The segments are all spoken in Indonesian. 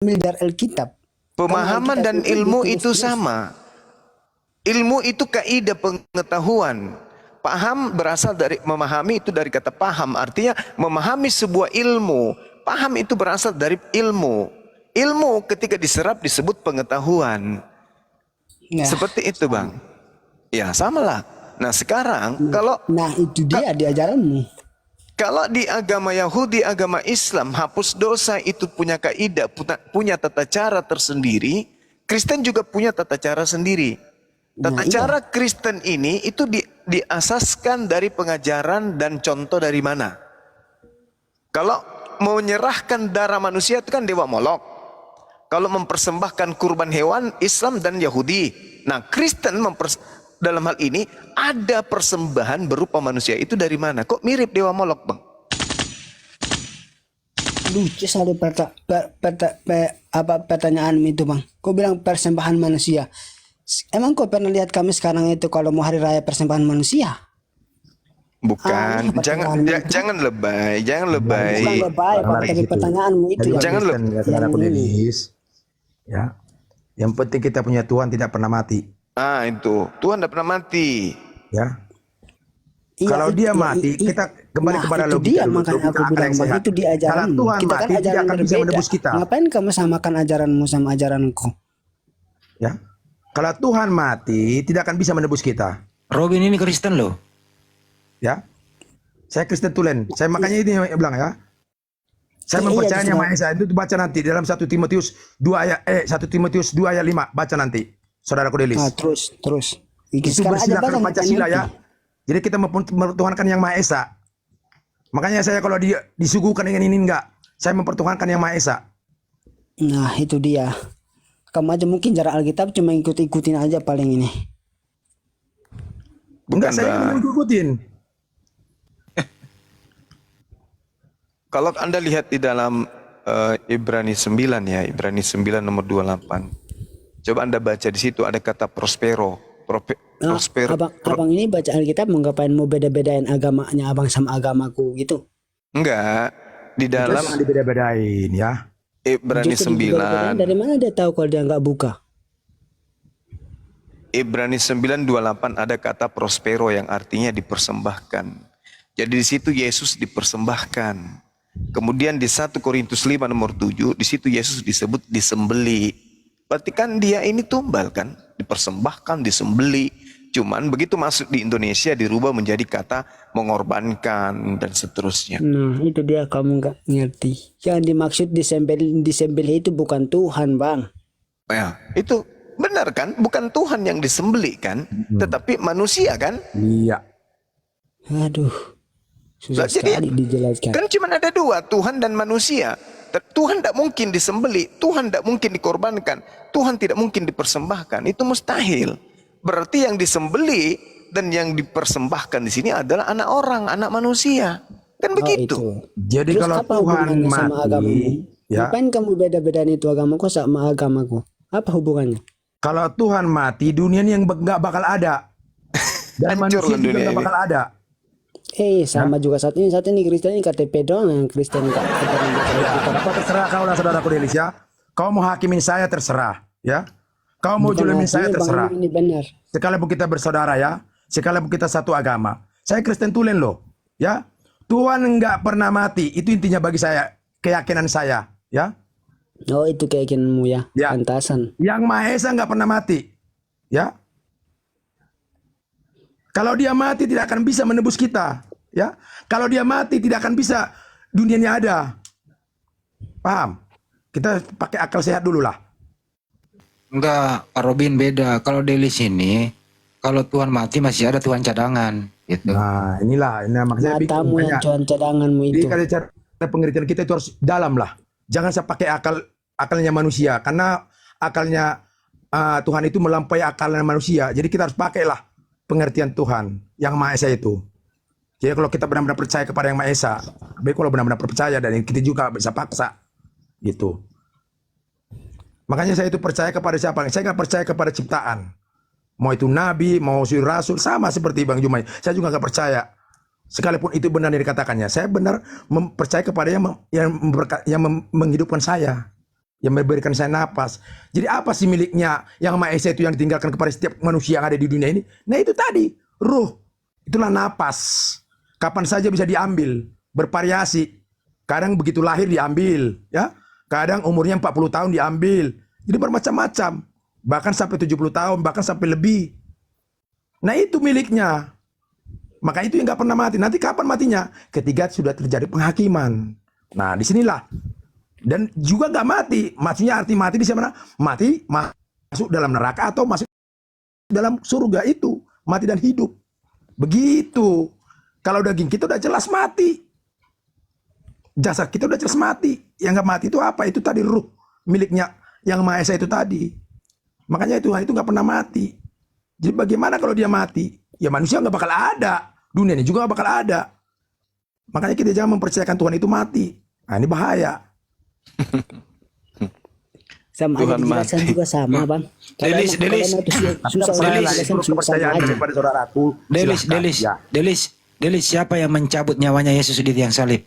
dari Alkitab. Pemahaman dan ilmu itu sama. Ilmu itu kaidah pengetahuan. Paham berasal dari memahami, itu dari kata paham. Artinya memahami sebuah ilmu. Paham itu berasal dari ilmu. Ilmu ketika diserap disebut pengetahuan. Nah, Seperti itu Bang. Ya sama lah. Nah sekarang nah itu dia di ajaranmu. kalau di agama Yahudi, agama Islam, hapus dosa itu punya kaidah, punya tata cara tersendiri. Kristen juga punya tata cara sendiri. Tata cara Kristen ini itu diasaskan dari pengajaran dan contoh dari mana? Kalau mau menyerahkan darah manusia itu kan dewa Molok. Kalau mempersembahkan kurban hewan, Islam dan Yahudi. Nah, Kristen dalam hal ini ada persembahan berupa manusia itu dari mana? Kok mirip dewa Molok, Bang? Lucu sekali pertanyaanmu itu, Bang. Kau bilang persembahan manusia. Emang kau pernah lihat kami sekarang itu kalau mau hari raya persembahan manusia? Bukan, jangan lebay, jangan lebay. Bukan lebay, tapi pertanyaanmu itu. Jangan lebay. Ya, yang penting kita punya Tuhan tidak pernah mati. Ah itu, Tuhan tidak pernah mati. Ya. Kalau dia mati, kita kembali kepada logika. Dia makanya aku bilang Bang, itu di ajaran. Kalau Tuhan Kita mati, kan ajaran akan bisa menebus kita. Ngapain kamu samakan ajaranmu sama ajaranku? Ya. Kalau Tuhan mati, tidak akan bisa menebus kita. Robin ini Kristen loh. Ya. Saya Kristen tulen. Saya makanya ini yang bilang ya. Saya mempercayai Yang Maha Esa. Itu baca nanti dalam 1 Timotius 2 ayat 1 Timotius 2 ayat 5, baca nanti. Saudaraku Delis. Terus. Itu bersila Pancasila ya. Jadi kita mempertuhankan Yang Maha Esa. Makanya saya kalau disuguhkan dengan ini enggak, saya mempertuhankan Yang Maha Esa. Nah, itu dia. Kamu aja mungkin jarak Alkitab cuma ikutin aja paling ini. Enggak, saya ikutin. Kalau Anda lihat di dalam Ibrani 9 ya, Ibrani 9 nomor 28. Coba Anda baca di situ ada kata prospero. Abang ini baca Alkitab mau ngapain, mau beda-bedain agamanya abang sama agamaku gitu? Enggak, di dalam Jangan dibeda-bedain ya. Ibrani 9. Dari mana dia tahu kalau dia nggak buka? Ibrani 9:28 ada kata prospero yang artinya dipersembahkan. Jadi di situ Yesus dipersembahkan. Kemudian di 1 Korintus 5 nomor 7 di situ Yesus disebut disembeli. Berarti kan dia ini tumbal kan, dipersembahkan, disembeli. Cuman begitu masuk di Indonesia dirubah menjadi kata mengorbankan dan seterusnya. Nah itu dia, kamu nggak ngerti. Yang dimaksud disembelih itu bukan Tuhan Bang. Ya, itu benar kan? Bukan Tuhan yang disembeli kan? Tetapi manusia kan? Iya. Aduh, susah Jadi, sekali dijelaskan. kan cuma ada dua, Tuhan dan manusia. Tuhan tidak mungkin disembeli, Tuhan tidak mungkin dikorbankan, Tuhan tidak mungkin dipersembahkan. Itu mustahil. Berarti yang disembeli dan yang dipersembahkan di sini adalah anak orang, anak manusia. Kan begitu. Itu. Jadi Terus kalau apa Tuhan hubungannya sama mati, agamamu? ya. Ngapain kamu beda-bedain itu agamaku sama agamaku? Apa hubungannya? Kalau Tuhan mati, dunia ini yang nggak bakal ada. Dan Hancur manusia juga dunia nggak ini. bakal ada. Sama juga saat ini Kristen ini KTP doang yang Kristen nggak. Apa terserah kau lah saudaraku Delis ya. Kau mau hakimin saya terserah ya. Kau mau julimin saya terserah. Ini benar. Sekalipun kita bersaudara ya. Sekalipun kita satu agama. Saya Kristen tulen loh ya. Tuhan nggak pernah mati. Itu intinya bagi saya. Keyakinan saya ya. Oh itu keyakinanmu ya. Pantasan. Yang Maha Esa nggak pernah mati ya. Kalau dia mati tidak akan bisa menebus kita, ya. Kalau dia mati tidak akan bisa dunia ini ada. Paham? Kita pakai akal sehat dulu lah. Enggak, Pak Robin beda. Kalau Delis ini, kalau Tuhan mati masih ada Tuhan cadangan, gitu. Nah, inilah, maksudnya matamu yang Tuhan cadanganmu itu. Jadi kalau cara pengertian kita itu harus dalam lah. Jangan saya pakai akalnya manusia, karena akalnya Tuhan itu melampaui akalnya manusia. Jadi kita harus pakailah pengertian Tuhan yang Maha Esa itu. Jadi kalau kita benar-benar percaya kepada yang Maha Esa, baik kalau benar-benar percaya dan kita juga bisa paksa gitu. Makanya saya itu percaya kepada siapa? Saya nggak percaya kepada ciptaan. Mau itu nabi, mau si rasul, sama seperti Bang Jumai. Saya juga nggak percaya. Sekalipun itu benar yang dikatakannya, saya benar percaya kepada yang menghidupkan saya. yang memberikan saya napas. Jadi apa sih miliknya yang Maha Esa itu yang ditinggalkan kepada setiap manusia yang ada di dunia ini? Nah itu tadi, ruh. Itulah napas. Kapan saja bisa diambil, bervariasi. Kadang begitu lahir diambil, ya. Kadang umurnya 40 tahun diambil. Jadi bermacam-macam. Bahkan sampai 70 tahun, bahkan sampai lebih. Nah itu miliknya. Maka itu yang gak pernah mati. Nanti kapan matinya? Ketika sudah terjadi penghakiman. Nah disinilah. Dan juga gak mati. Maksudnya arti mati di mana? Mati masuk dalam neraka atau masuk dalam surga itu. Mati dan hidup. Begitu. Kalau daging kita udah jelas mati. Jasad kita udah jelas mati. Yang gak mati itu apa? Itu tadi ruh miliknya yang Maha Esa itu tadi. Makanya Tuhan itu gak pernah mati. Jadi bagaimana kalau dia mati? Ya manusia gak bakal ada. Dunia ini juga gak bakal ada. Makanya kita jangan mempercayakan Tuhan itu mati. Nah ini bahaya. Sama Tuhan ada dijelasan mati. juga sama bang. Delis, Kepada saudaraku. Delis, siapa yang mencabut nyawanya Yesus di tiang salib?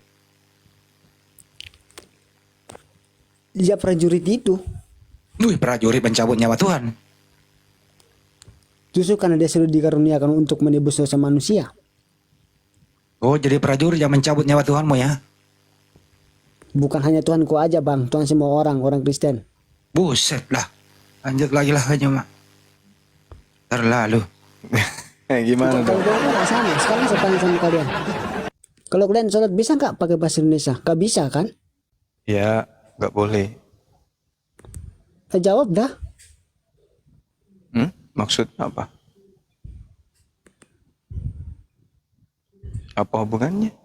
Dia prajurit itu. Wih, prajurit mencabut nyawa Tuhan. Justru karena dia sudah dikaruniakan untuk menebus dosa manusia. Oh, jadi prajurit yang mencabut nyawa Tuhanmu ya? Bukan hanya Tuhanku aja bang, Tuhan semua orang Kristen. Buset lah. Lanjut lagi lah aja mak. Terlalu. Gimana Kalau dong? kalian nggak sama, sekarang saya tanya sama kalian. Kalau kalian sholat bisa nggak pakai bahasa Indonesia? Gak bisa kan? Ya, nggak boleh. Jawab dah. Maksud apa? Apa hubungannya?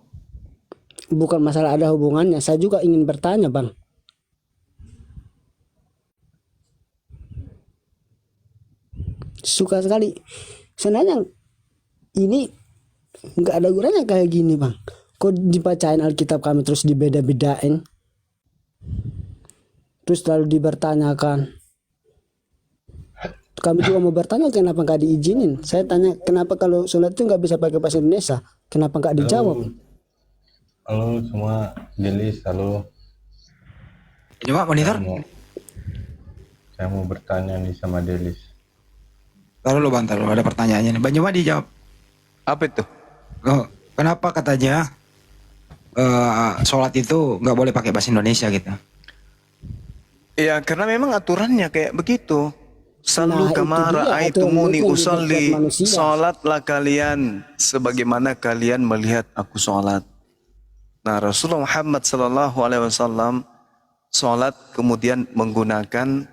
Bukan masalah ada hubungannya, saya juga ingin bertanya bang. Suka sekali. Sebenarnya ini nggak ada gunanya kayak gini bang. Kok dibacain Alkitab kami terus dibeda-bedain, terus lalu dibertanyakan. Kami juga mau bertanya kenapa nggak diizinin. Saya tanya kenapa kalau sholat itu nggak bisa pakai bahasa Indonesia, kenapa nggak dijawab? Halo semua, Delis, halo. Coba monitor. Saya mau bertanya nih sama Delis. Taruh lu bang, taruh ada pertanyaannya nih. Bang coba dijawab. Apa itu? Oh, kenapa katanya sholat itu nggak boleh pakai bahasa Indonesia gitu? Ya karena memang aturannya kayak begitu. Sallu Nah, itu kamara dia, aitumuni aturan usolli. buat manusia. Salatlah kalian sebagaimana kalian melihat aku salat. Nah, Rasulullah Muhammad sallallahu alaihi wasallam salat kemudian menggunakan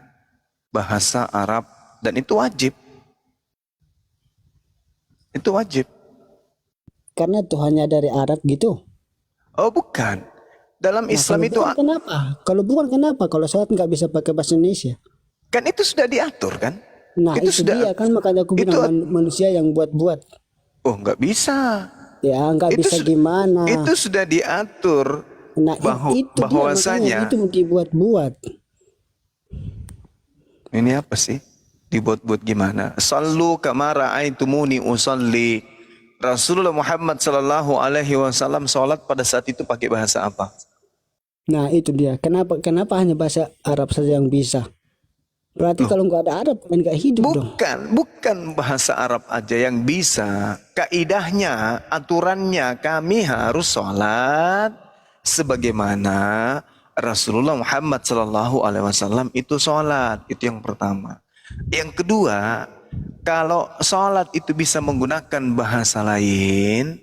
bahasa Arab dan itu wajib. Itu wajib. Karena Tuhannya dari Arab gitu. Oh, bukan. Dalam Nah, Islam kalau itu bukan kenapa? Kalau bukan kenapa? Kalau sholat nggak bisa pakai bahasa Indonesia. kan itu sudah diatur kan? Nah itu dia kan makanya aku itu- bilang manusia yang buat-buat. Oh, nggak bisa. Ya nggak Itu bisa su- gimana. Itu sudah diatur Nah itu dia, bahwasanya makanya itu mau dibuat-buat. ini apa sih? Dibuat-buat gimana? Sallu kama ra'aitumuni usalli. Rasulullah Muhammad sallallahu alaihi wasallam salat pada saat itu pakai bahasa apa? Nah itu dia. Kenapa hanya bahasa Arab saja yang bisa? Berarti kalau nggak ada Arab kan nggak hidup dong. Bukan bahasa Arab aja yang bisa. Kaidahnya, aturannya kami harus sholat sebagaimana Rasulullah Muhammad sallallahu alaihi wasallam itu sholat. Itu yang pertama. Yang kedua, kalau sholat itu bisa menggunakan bahasa lain,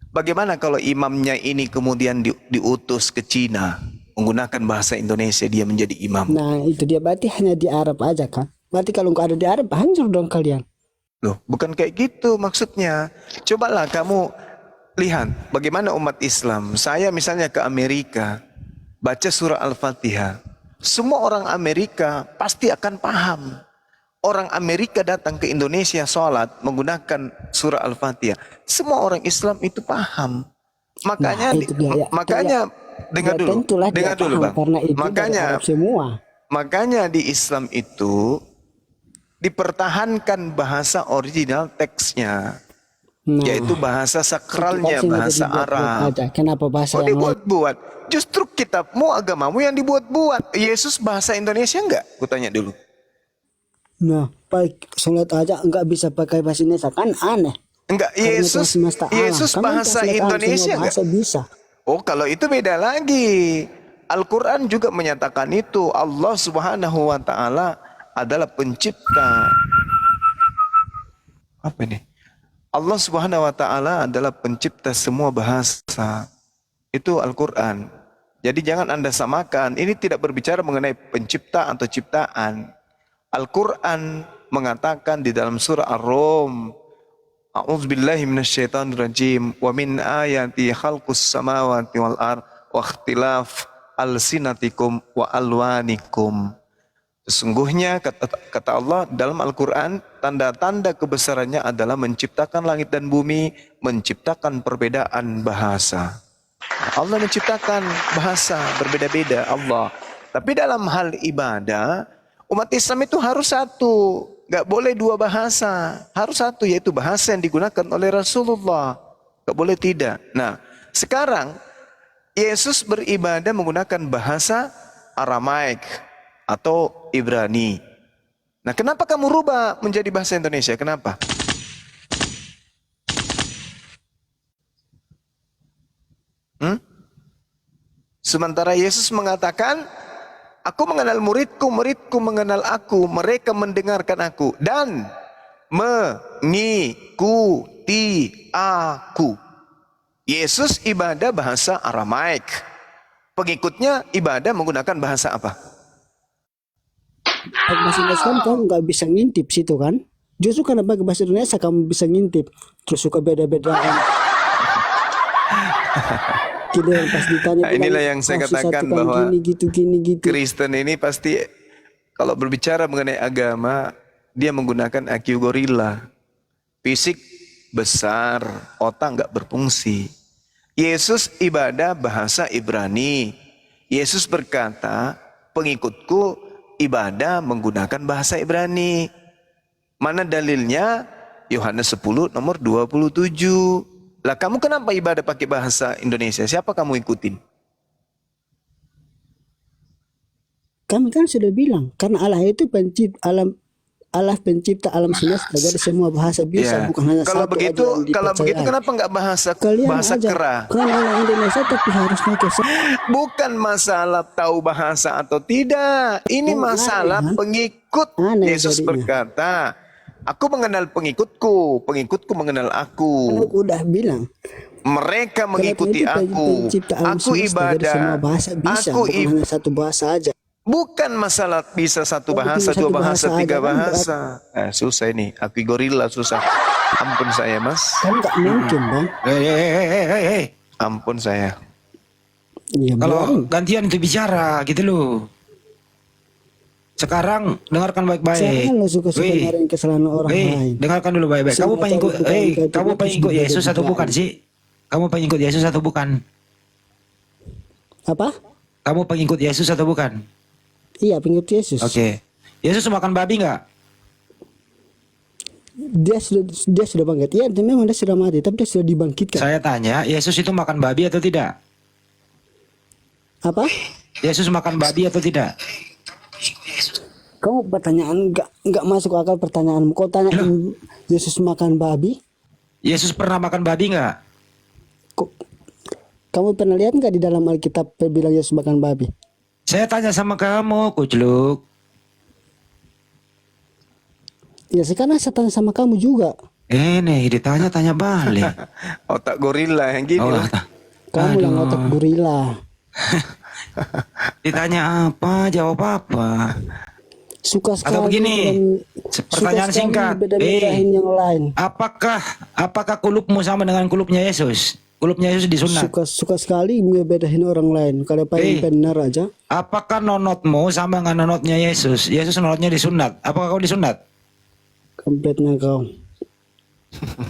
bagaimana kalau imamnya ini kemudian diutus ke Cina menggunakan bahasa Indonesia, dia menjadi imam? Nah itu dia, berarti hanya di Arab aja kan. Berarti kalau nggak ada di Arab hancur dong kalian. Loh, bukan kayak gitu maksudnya. Cobalah kamu lihat bagaimana umat Islam. Saya misalnya ke Amerika, baca surah Al-Fatihah. Semua orang Amerika pasti akan paham. Orang Amerika datang ke Indonesia sholat menggunakan surah Al-Fatihah. Semua orang Islam itu paham. Makanya, Nah, itu dia, ya. makanya dengar Ya, dulu, tentulah dia dengar dulu paham, bang. karena itu dari Arab semua. Makanya di Islam itu dipertahankan bahasa original teksnya. Nah, Yaitu bahasa sakralnya, Kitab sih nggak bahasa dibuat-buat Arab. aja. Kenapa bahasa Oh, yang lain? dibuat-buat. Justru kitabmu, agamamu yang dibuat-buat. Yesus bahasa Indonesia enggak? Kutanya dulu. Nah, baik sholat aja nggak bisa pakai bahasa Indonesia kan aneh. Enggak, Karena Tuhan semesta alam. Yesus Kamu bahasa translate Indonesia semua enggak? bahasa bisa. Oh, kalau itu beda lagi. Al-Quran juga menyatakan itu. Allah Subhanahu wa Ta'ala adalah pencipta. Apa ini? Allah Subhanahu wa Ta'ala adalah pencipta semua bahasa. Itu Al-Quran. Jadi jangan Anda samakan. Ini tidak berbicara mengenai pencipta atau ciptaan. Al-Quran mengatakan di dalam surah Ar-Rum, A'udzubillahi minasyaitonirrajim, wa min ayati khalqus samawati wal ard wa ikhtilaf alsinatikum wa alwanikum. Sesungguhnya kata Allah dalam Al-Quran, tanda-tanda kebesarannya adalah menciptakan langit dan bumi, menciptakan perbedaan bahasa. Allah menciptakan bahasa berbeda-beda Allah. Tapi dalam hal ibadah, umat Islam itu harus satu. Gak boleh dua bahasa. Harus satu, yaitu bahasa yang digunakan oleh Rasulullah. Gak boleh tidak. Nah, sekarang Yesus beribadah menggunakan bahasa Aramaik atau Ibrani. Nah, kenapa kamu rubah menjadi bahasa Indonesia? Kenapa? Sementara Yesus mengatakan, aku mengenal muridku, muridku mengenal aku, mereka mendengarkan aku dan mengikuti aku. Yesus ibadah bahasa Aramaik. Pengikutnya ibadah menggunakan bahasa apa? Pakai bahasa Indonesia kan kamu nggak bisa ngintip situ kan? Justru karena pakai bahasa Indonesia kamu bisa ngintip. Terus suka beda-bedaan. Gitu pas ditanya. Nah, inilah yang saya katakan bahwa gini. Kristen ini pasti kalau berbicara mengenai agama, dia menggunakan IQ gorila. Fisik besar, otak nggak berfungsi. Yesus ibadah bahasa Ibrani. Yesus berkata, pengikutku ibadah menggunakan bahasa Ibrani. Mana dalilnya? Yohanes 10 nomor 27. Lah kamu kenapa ibadah pakai bahasa Indonesia? Siapa kamu ikutin? Kami kan sudah bilang karena Allah itu Allah pencipta alam semesta, jadi semua bahasa bisa, Ya. bukan hanya Kalau satu begitu, aja yang kalau begitu dipercayai. kenapa nggak bahasa Kalian bahasa aja, kera? kalian orang Indonesia tapi harus pakai Bukan masalah tahu bahasa atau tidak. Ini Oh, masalah aneh, kan? pengikut. Aneh Yesus jadinya. berkata, aku mengenal pengikutku, pengikutku mengenal aku. Karena aku udah bilang Mereka kalau mengikuti Tuhan itu aku. pencipta alam Aku semesta, jadi semua ibadah. bahasa bisa, Aku bukan hanya satu bahasa aja. Bukan masalah bisa satu Kalau bahasa, cuma dua satu bahasa, bahasa tiga aja kan bahasa. Susah ini. Aku gorila susah. Ampun saya, Mas. Kan nggak mungkin bang. Hei. Ampun saya. Ya, Kalau biarin. gantian itu bicara gitu loh. Sekarang dengarkan baik-baik. Jangan lo suka-suka Weh, nyariin kesalahan orang lain. dengarkan dulu baik-baik. Kamu Semua pengikut, cara kita kamu itu pengikut harus Yesus atau berbeda. bukan sih? Kamu pengikut Yesus atau bukan? Apa? Kamu pengikut Yesus atau bukan? Iya, pengikut Yesus. Oke. Yesus makan babi nggak? Dia sudah bangkit. Iya, memang dia sudah mati, tapi dia sudah dibangkitkan. Saya tanya, Yesus itu makan babi atau tidak? Apa? Yesus makan babi atau tidak? Kamu pertanyaan nggak masuk akal pertanyaanmu. Kau tanya Yesus makan babi? Yesus pernah makan babi nggak? Kamu pernah lihat nggak di dalam Alkitab bilang Yesus makan babi? Saya tanya sama kamu, Kucluk. Ya sekarang saya tanya sama kamu juga. Nih, ditanya-tanya balik. Otak gorila yang gini Oh, lah. Kamu yang otak gorila. ditanya apa, jawab apa. Suka sekali. Atau begini, pertanyaan singkat. Beda-bedain yang lain. Apakah kulupmu sama dengan kulupnya Yesus? Kulupnya Yesus disunat. Suka sekali ngebedain orang lain. Kalau paling benar aja. Apakah nonotmu sama dengan nonotnya Yesus? Yesus nonotnya disunat. Apakah kau disunat? Kompletnya kau.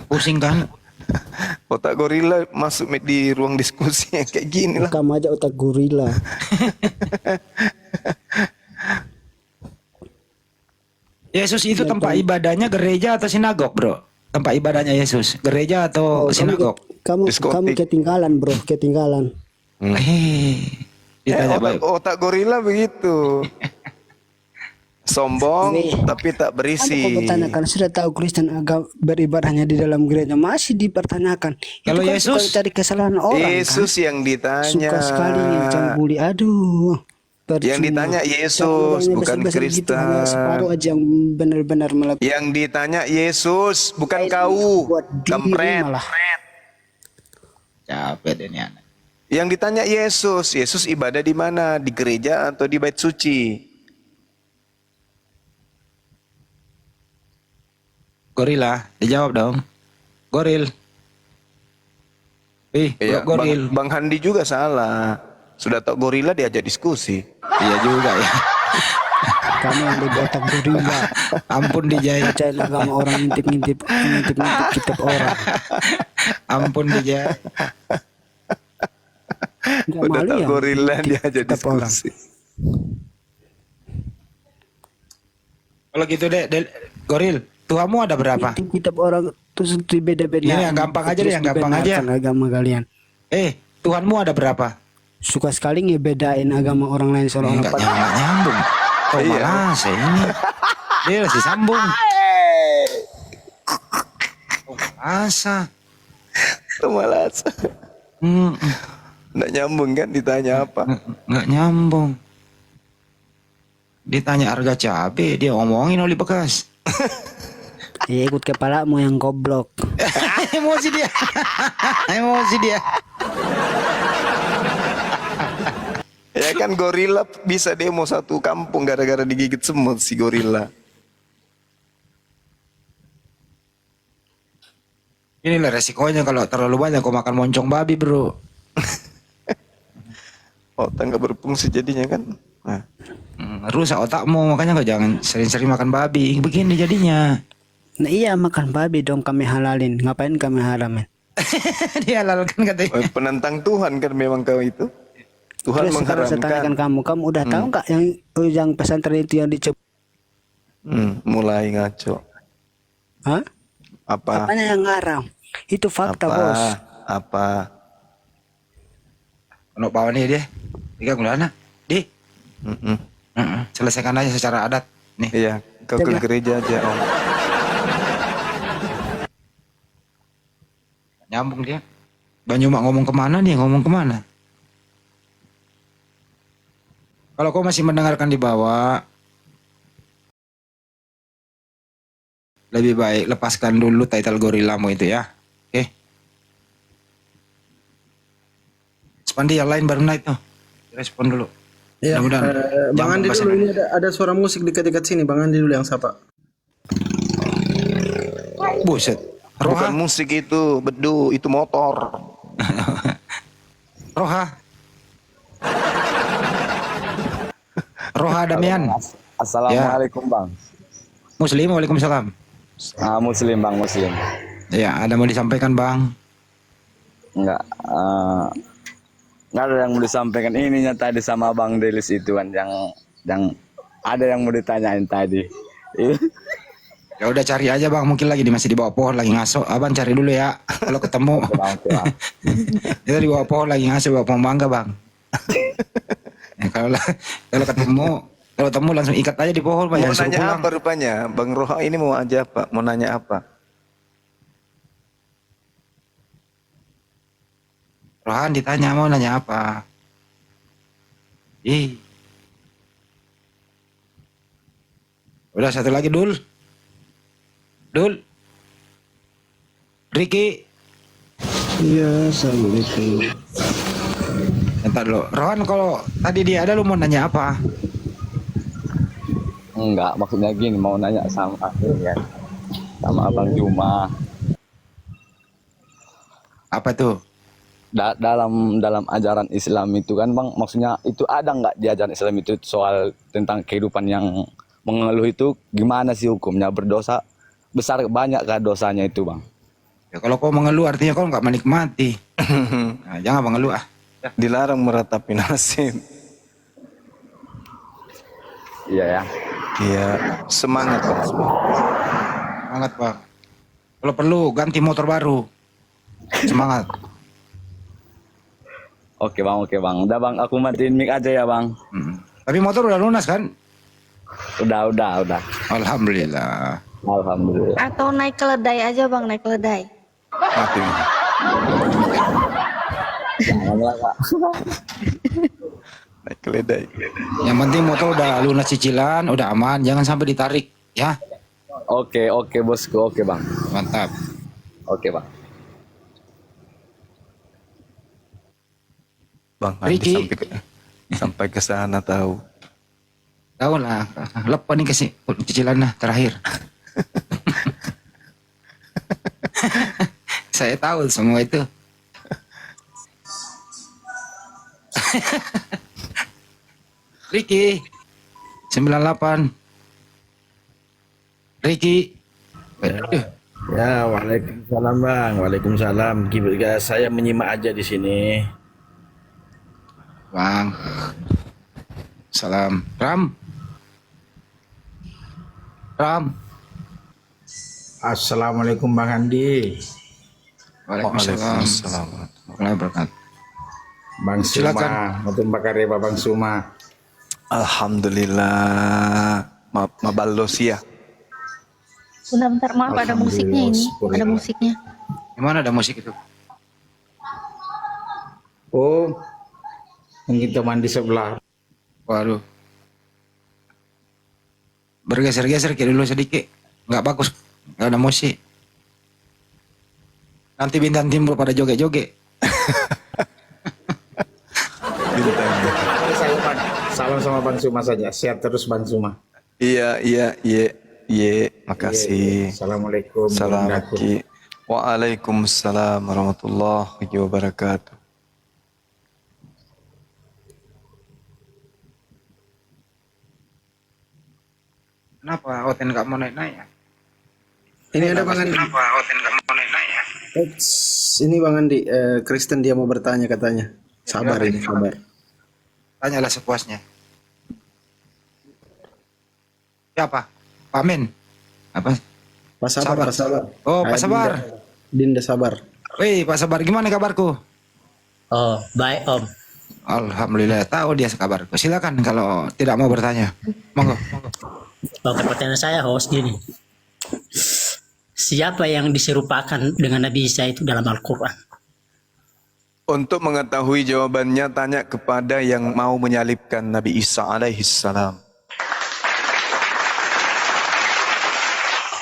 Pusing kan? Otak gorila masuk di ruang diskusi yang kayak gini lah. Kamu aja otak gorila. Yesus itu tempat ibadahnya gereja atau sinagog, bro? tempat ibadahnya Yesus? Gereja atau sinagog? kamu Diskotik. ketinggalan bro, ketinggalan. Ditanya baik. Otak gorila begitu. Sombong tapi tak Kamu berisi. kok bertanyakan, sudah tahu Kristen agak beribadahnya di dalam gereja masih dipertanyakan. Kalau Itu kan Yesus? suka cari kesalahan orang Yesus kan. yang ditanya. Suka sekali cembuli. Aduh. Yang percuma. ditanya Yang Yesus orangnya bukan besar-besar gitu, hanya Kristen. separuh aja yang benar-benar melakukan. Yang ditanya Yesus bukan kau. Buat diri Kampret. malah. Capek ini anak. Yang ditanya Yesus, Yesus ibadah di mana? Di gereja atau di bait suci? Gorila, dijawab dong. Goril. Ya, goril. Bang Handi juga salah. Sudah tahu gorila diajak diskusi. Iya juga ya. Kamu yang lebih otak gorila. Ampun Dijay. Percaya agama orang ngintip kitab orang. Ampun Dijay. Nggak Udah malu tahu ya gorila ngintip diajak kitab orang. diskusi. Kalau gitu deh, Goril, Tuhanmu ada berapa? Ngintip kitab orang terus beda-beda. Ini yang gampang aja deh, yang gampang aja. Agama kalian. Tuhanmu ada berapa? Suka sekali ngebedain agama orang lain seorang Enggak nyambung. Oh malas ini. Dia masih sambung. Oh masa. Malas. Hmm, Nggak nyambung kan ditanya apa? nggak nyambung. Ditanya harga cabai, dia omongin oli bekas. Ya ikut kepalamu yang goblok. Emosi dia. Emosi dia. Ya kan gorila bisa demo satu kampung gara-gara digigit semut si gorila. Inilah resikonya kalau terlalu banyak kau makan moncong babi, bro. Otak nggak berfungsi jadinya kan. Nah, Rusak otakmu, makanya kau jangan sering-sering makan babi. Begini jadinya. Nah iya makan babi dong kami halalin. Ngapain kami haramin? Dihalalkan katanya. penentang Tuhan kan memang kau itu. Tuhan Terus sekarang saya tanyakan mengharamkan. kamu udah tahu nggak yang pesantren itu yang dicoba? Mulai ngaco. Hah? Apa? Apanya yang ngarang? Itu fakta bos. Apa? Untuk bawa nih dia. 3 bulan di. Mm-mm. Selesaikan aja secara adat. Nih. Iya, kau ke Coba. gereja aja om. Nyambung dia. Banyu mak ngomong kemana dia? Ngomong kemana? Kalau kau masih mendengarkan di bawah, lebih baik lepaskan dulu title gorilamu itu ya. Oke. Spandi yang lain baru naik tuh. Respon dulu. Iya, Mudah-mudahan Bang jangan Andi bahasa dulu, ini ada suara musik dekat-dekat sini. Bang Andi dulu yang sapa. Buset. Roha. Bukan musik itu, bedu, itu motor. Roha. Roha Damian. Assalamualaikum Bang. Muslim, waalaikumsalam. Muslim Bang, Muslim. Ya, ada mau disampaikan Bang. Enggak, enggak ada yang mau disampaikan. Ininya tadi sama Bang Delis itu kan yang ada yang mau ditanyain tadi. Ya udah cari aja Bang, mungkin lagi masih di bawah pohon lagi ngaso. Abang cari dulu ya. Kalau ketemu. Kita di bawah pohon lagi ngaso, bawah pohon mangga Bang. Ya, kalau ketemu langsung ikat aja di pohon Bang. Mau Jangan suruh nanya pulang. apa rupanya? Bang Roha ini mau aja apa? Mau nanya apa? Rohan ditanya mau nanya apa? Udah satu lagi Dul. Ricky. Iya, assalamualaikum. Entar dulu. Rohan kalau tadi dia ada lu mau nanya apa? Enggak, maksudnya gini, mau nanya sama ya, sama Abang Juma. Apa tuh? Dalam ajaran Islam itu kan Bang, maksudnya itu ada nggak di ajaran Islam itu soal tentang kehidupan yang mengeluh itu gimana sih hukumnya? Berdosa besar banyakkah dosanya itu Bang? Ya kalau kau mengeluh artinya kau nggak menikmati. Nah, jangan mengeluh ah. Dilarang meratapi nasib. Iya ya. Iya, semangat Bang. Semangat Bang. Kalau perlu ganti motor baru. Semangat. Oke bang. Udah bang, aku matiin mic aja ya bang. Tapi motor udah lunas kan? Udah. Alhamdulillah. Alhamdulillah. Atau naik keledai aja bang, naik keledai. Mati. Janganlah kak. Naik keledai. Yang penting motor udah lunas cicilan, udah aman, jangan sampai ditarik ya. Oke bosku, oke bang. Mantap. Oke bang. Bang Andi Ricky. sampai ke sana tahu. Tahu lah, lepas nih kasih cicilan nah terakhir. Saya tahu semua itu. Ricky 98. Ricky. Ya, waalaikumsalam bang, waalaikumsalam. Saya menyimak aja di sini. Bang. Salam. Ram. Assalamualaikum Bang Andi. Waalaikumsalam. Waalaikumsalam. Warahmatullahi wabarakatuh. Bang Silakan. Suma, Mutun Bakareba Bang Suma. Alhamdulillah. Maballosia. Bentar, maaf ada musiknya ini. Ada musiknya. Gimana ada musik itu? Oh, mungkin teman di sebelah. Waduh. Bergeser-geser ke dulu sedikit. Nggak bagus. Nggak ada musik. Nanti bintang timbul pada joget-joget. Salam sama Bang Suma saja. Sehat terus Bang Suma. Iya. Makasih. Assalamualaikum. Salam warahmatullahi Ki. Waalaikumsalam warahmatullahi wabarakatuh. Kenapa Oten nggak mau naik-naik ya? Ini ada Bang Andi. Kenapa Oten nggak mau naik-naik ya? Eits, ini Bang Andi, Kristen dia mau bertanya katanya. Sabar ini, sabar. Tanyalah sepuasnya. Siapa? Pak Men? Apa? Pak Sabar, Pak Sabar. Oh, Pak Sabar. Dinda Sabar. Wih, Pak Sabar, gimana kabarku? Oh, baik Om. Alhamdulillah, tahu dia kabarku. Silakan kalau tidak mau bertanya. Monggo. Oke, pertanyaan saya host gini. Siapa yang diserupakan dengan Nabi Isa itu dalam Al-Quran? Untuk mengetahui jawabannya, tanya kepada yang mau menyalibkan Nabi Isa alaihissalam.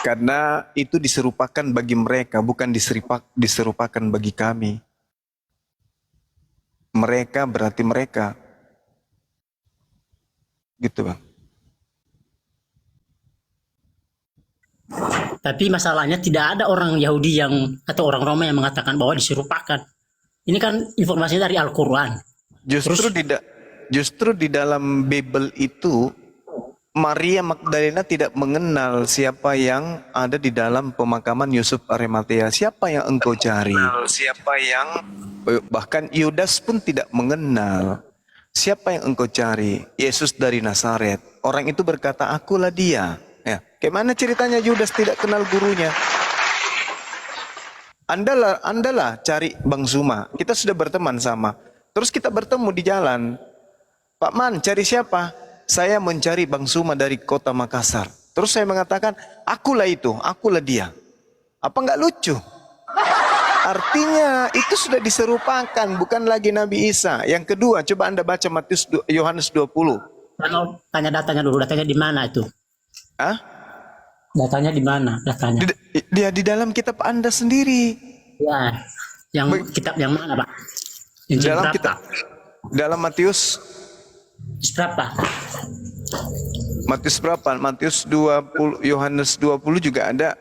Karena itu diserupakan bagi mereka, bukan diserupakan bagi kami. Mereka berarti mereka. Gitu Bang. Tapi masalahnya tidak ada orang Yahudi yang atau orang Roma yang mengatakan bahwa diserupakan. Ini kan informasinya dari Al-Quran. Justru di dalam Bible itu Maria Magdalena tidak mengenal siapa yang ada di dalam pemakaman Yusuf Arimatea. Siapa yang engkau cari? Bahkan Yudas pun tidak mengenal. Siapa yang engkau cari? Yesus dari Nazaret. Orang itu berkata, akulah dia. Ya, bagaimana ceritanya Yudas tidak kenal gurunya? Andalah cari Bang Zuma. Kita sudah berteman sama. Terus kita bertemu di jalan. Pak Man, cari siapa? Saya mencari Bang Zuma dari kota Makassar. Terus saya mengatakan, akulah itu, akulah dia. Apa enggak lucu? Artinya itu sudah diserupakan, bukan lagi Nabi Isa. Yang kedua, coba Anda baca Yohanes 20. Tanya datanya dulu, datanya di mana itu? Hah? Datanya di mana? Datanya. Dia di dalam kitab Anda sendiri. Ya, yang kitab yang mana, Pak? Injil Dalam berapa? kitab, dalam Matius Berapa? Matius berapa? Matius 20, Yohanes 20 juga ada.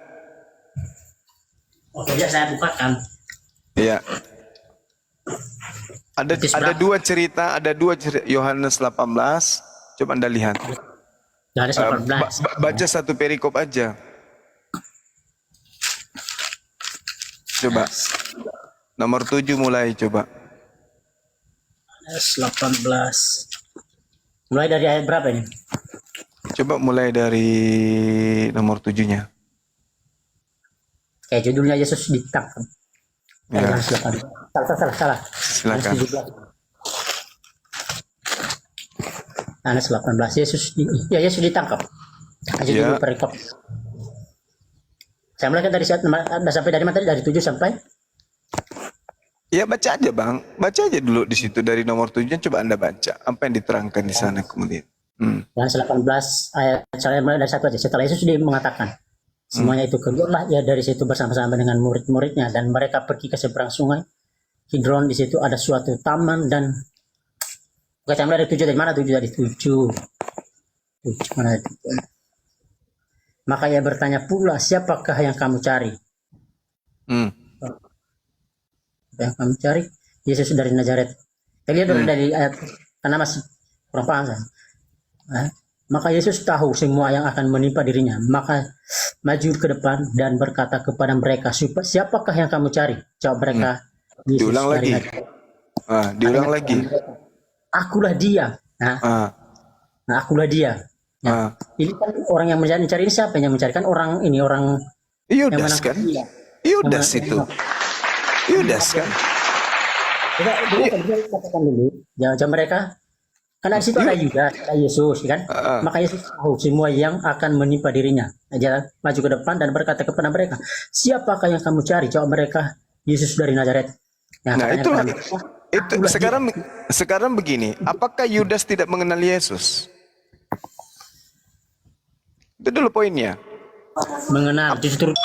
Oke, ya saya bukakan. Iya. Ada dua cerita, Yohanes 18. Coba Anda lihat. Yohanes 18. Baca satu perikop aja. Coba. Nomor 7 mulai coba. Yohanes 18. Mulai dari ayat berapa ini? Coba mulai dari nomor 7-nya. Kayak judulnya Yesus ditangkap. Ya. Yohanes 8. Salah. Silakan. Yohanes 18. Yesus ditangkap. Aja Ya. dulu perikop. Saya mulai dari saat sampai dari mana tadi? Dari 7 sampai Ya baca aja bang, baca aja dulu di situ dari nomor 7, coba Anda baca apa yang diterangkan di sana kemudian. Yohanes 18 ayat saya mulai dari 1 aja. Setelah Yesus dia mengatakan semuanya itu keluarlah ya dari situ bersama-sama dengan murid-muridnya dan mereka pergi ke seberang sungai Kidron. Di situ ada suatu taman dan saya mulai dari 7 dari mana? 7 dari 7 mana itu? Maka ia bertanya pula, siapakah yang kamu cari? Yang kamu cari? Yesus dari Nazaret. Tadi dari ayat, karena masih kurang paham saya. Maka Yesus tahu semua yang akan menimpa dirinya. Maka maju ke depan dan berkata kepada mereka, siapakah yang kamu cari? Jawab mereka, Yesus Diulang dari lagi. Nazaret. Diulang lagi. Akulah dia. Nah, akulah dia. Nah, ini kan orang yang mencari ini siapa yang mencari? Kan orang ini orang yang Yudas menangkap kan? dia. Yudas itu. Yudas kan? Kita katakan dulu, jawab mereka. Karena di situ ada Yudas, ada Yesus, kan? Maka Yesus tahu semua yang akan menimpa dirinya. Dia maju ke depan dan berkata kepada mereka, siapakah yang kamu cari? Jawab mereka, Yesus dari Nazaret. Nah itulah. Itu sekarang begini, apakah Yudas tidak mengenal Yesus? Itu dulu poinnya. Mengenal, justru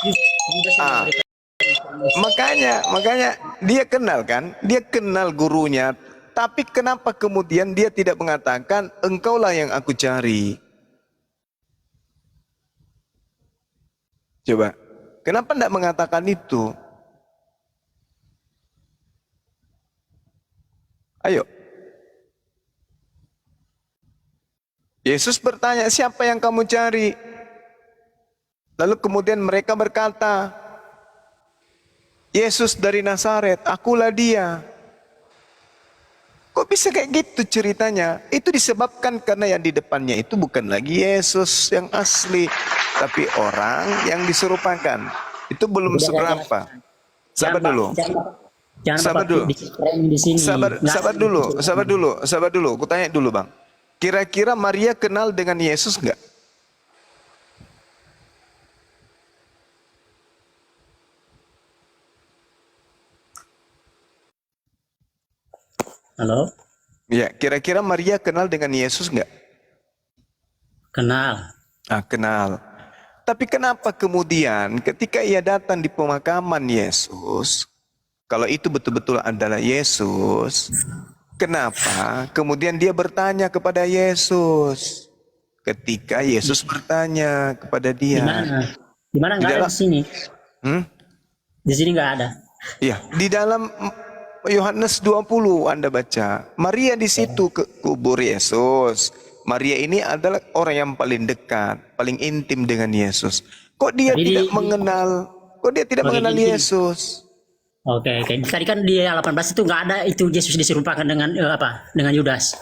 Makanya dia kenal kan? Dia kenal gurunya. Tapi kenapa kemudian dia tidak mengatakan engkaulah yang aku cari? Coba, kenapa tidak mengatakan itu? Ayo. Yesus bertanya, siapa yang kamu cari? Lalu kemudian mereka berkata, Yesus dari Nazaret, akulah dia. Kok bisa kayak gitu ceritanya? Itu disebabkan karena yang di depannya itu bukan lagi Yesus yang asli, tapi orang yang diserupakan. Itu belum seberapa. Sabar dulu. Sabar dulu. Sabar dulu. Aku tanya dulu bang. Kira-kira Maria kenal dengan Yesus enggak? Halo? Ya, kira-kira Maria kenal dengan Yesus enggak? Kenal. Kenal. Tapi kenapa kemudian ketika ia datang di pemakaman Yesus, kalau itu betul-betul adalah Yesus, kenapa kemudian dia bertanya kepada Yesus? Ketika Yesus bertanya kepada dia. Di mana nggak ada di sini? Di sini nggak ada. Iya, di dalam Yohanes 20 Anda baca. Maria di situ ke kubur Yesus. Maria ini adalah orang yang paling dekat, paling intim dengan Yesus. Kok dia tidak mengenal? Kok dia tidak mengenal Yesus? Oke. Tadi kan di 18 itu nggak ada itu Yesus diserupakan dengan Dengan Yudas.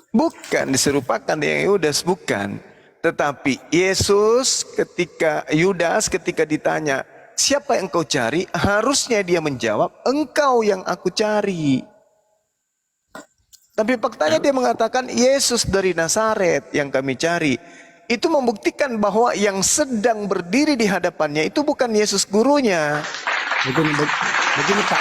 Bukan diserupakan dengan Yudas, bukan. Tetapi Yesus Yudas ketika ditanya, siapa yang kau cari? Harusnya dia menjawab, engkau yang aku cari. Tapi faktanya dia mengatakan, Yesus dari Nazaret yang kami cari. Itu membuktikan bahwa yang sedang berdiri di hadapannya itu bukan Yesus gurunya. Begini Pak,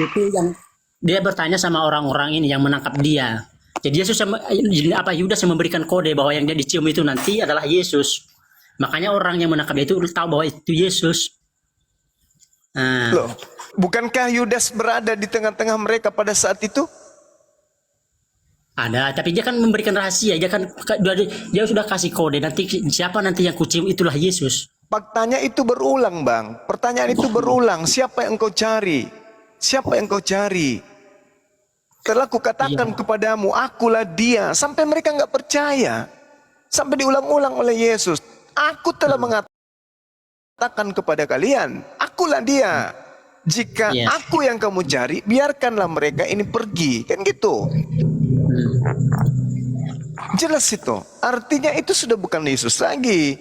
itu yang dia bertanya sama orang-orang ini yang menangkap dia. Jadi Yudas yang memberikan kode bahwa yang dia dicium itu nanti adalah Yesus. Makanya orang yang menangkap dia itu tahu bahwa itu Yesus. Loh, bukankah Yudas berada di tengah-tengah mereka pada saat itu? Ada, tapi dia kan memberikan rahasia. Dia sudah kasih kode. Nanti siapa nanti yang kucium itulah Yesus. Faktanya itu berulang bang. Pertanyaan itu berulang. Siapa yang kau cari? Siapa yang kau cari? Telah kukatakan kepadamu, akulah dia. Sampai mereka nggak percaya. Sampai diulang-ulang oleh Yesus. Aku telah mengatakan kepada kalian, akulah dia. Jika aku yang kamu cari, biarkanlah mereka ini pergi. Kan gitu. Jelas itu. Artinya itu sudah bukan Yesus lagi.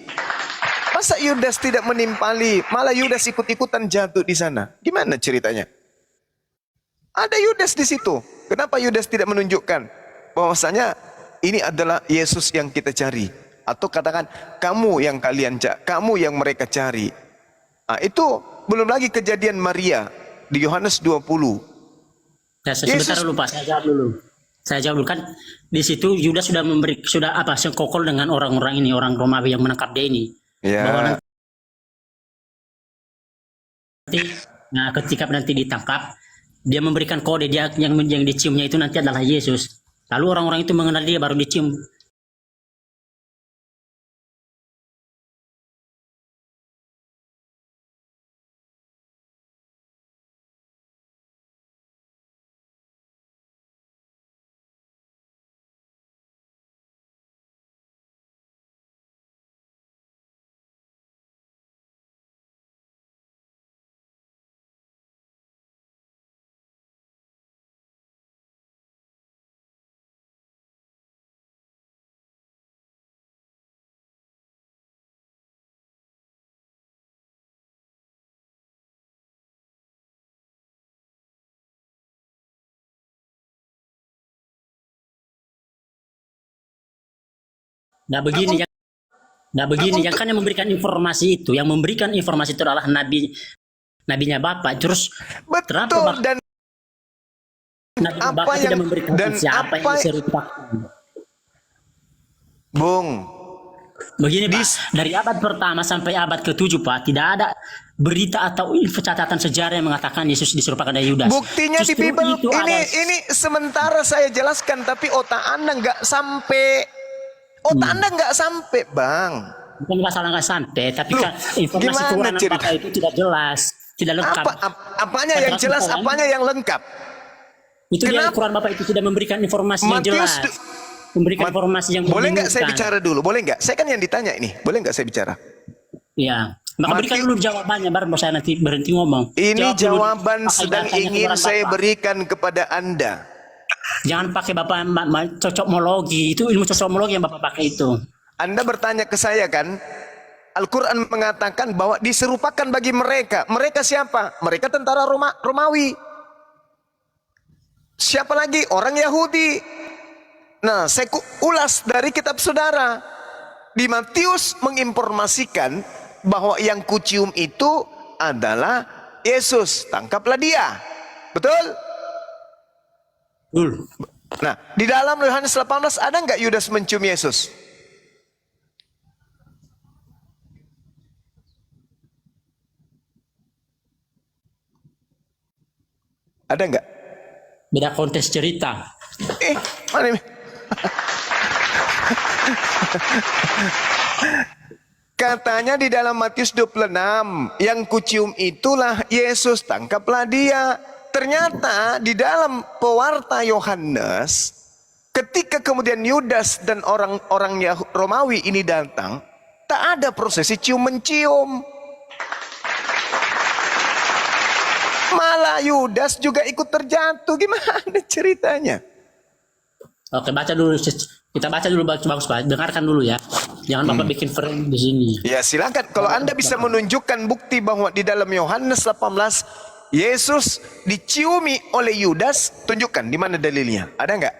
Masa Yudas tidak menimpali, malah Yudas ikut-ikutan jatuh di sana? Gimana ceritanya? Ada Yudas di situ. Kenapa Yudas tidak menunjukkan bahwasanya ini adalah Yesus yang kita cari? Atau katakan kamu yang kalian cari, kamu yang mereka cari. Nah, itu belum lagi kejadian Maria di Yohanes 20. Ya, sebentar dulu Pak, saya jawab dulu. Saya jawab dulu kan di situ Yudas sudah apa sekokol dengan orang-orang ini, orang Romawi yang menangkap dia ini. Ya. Bahwa nanti, nah ketika nanti ditangkap, dia memberikan kode dia yang diciumnya itu nanti adalah Yesus. Lalu orang-orang itu mengenal dia baru dicium. Nah begini yang kan yang memberikan informasi itu, adalah nabinya Bapak. Terus Betul, dan Nabi apa Bapak yang tidak memberikan dan siapa yang apa diserupakan. Bung, Begini Pak, dari abad pertama sampai abad ke-7 Pak, tidak ada berita atau info catatan sejarah yang mengatakan Yesus diserupakan dari Yudas. buktinya di Justru Bible itu ini sementara saya jelaskan, tapi otak Anda nggak sampai. Otak Anda nggak sampai, Bang. bukan masalah nggak sampai, tapi Loh, kan informasi gimana keuangan cerita? Bapak itu tidak jelas, tidak lengkap. Apanya yang jelas, apanya yang lengkap? Itu dia Kenapa? Al-Quran Bapak itu tidak memberikan informasi yang Matius jelas. Memberikan informasi yang Boleh nggak saya membingungkan. bicara dulu? Boleh nggak? Saya kan yang ditanya ini. Boleh nggak saya bicara? Iya. Maka berikan dulu jawabannya, baru saya nanti berhenti ngomong. Ini Jawab dulu, jawaban pakai sedang datanya ingin keluaran saya Bapak. berikan kepada Anda. Jangan pakai Bapak cocokmologi. Itu ilmu cocokmologi yang Bapak pakai itu. Anda bertanya ke saya kan? Al-Quran mengatakan bahwa diserupakan bagi mereka. Mereka siapa? Mereka tentara Romawi. Siapa lagi? Orang Yahudi. Nah, saya ulas dari kitab saudara. Di Matius menginformasikan bahwa yang kucium itu adalah Yesus. Tangkaplah dia. Betul? Nah, di dalam Yohanes 18 ada nggak Yudas mencium Yesus? Ada nggak? Beda konteks cerita. Mana ini? Katanya di dalam Matius 26, yang kucium itulah Yesus, tangkaplah dia. Ternyata di dalam pewarta Yohanes, ketika kemudian Yudas dan orang-orang Romawi ini datang, tak ada prosesi cium-mencium. Malah Yudas juga ikut terjatuh. Gimana ceritanya? Oke, baca dulu. Kita baca dulu bagus Pak. Dengarkan dulu ya. Jangan Bapak bikin frame di sini. Ya silakan. Kalau Anda bisa menunjukkan bukti bahwa di dalam Yohanes 18 Yesus diciumi oleh Yudas, tunjukkan di mana dalilnya. Ada nggak?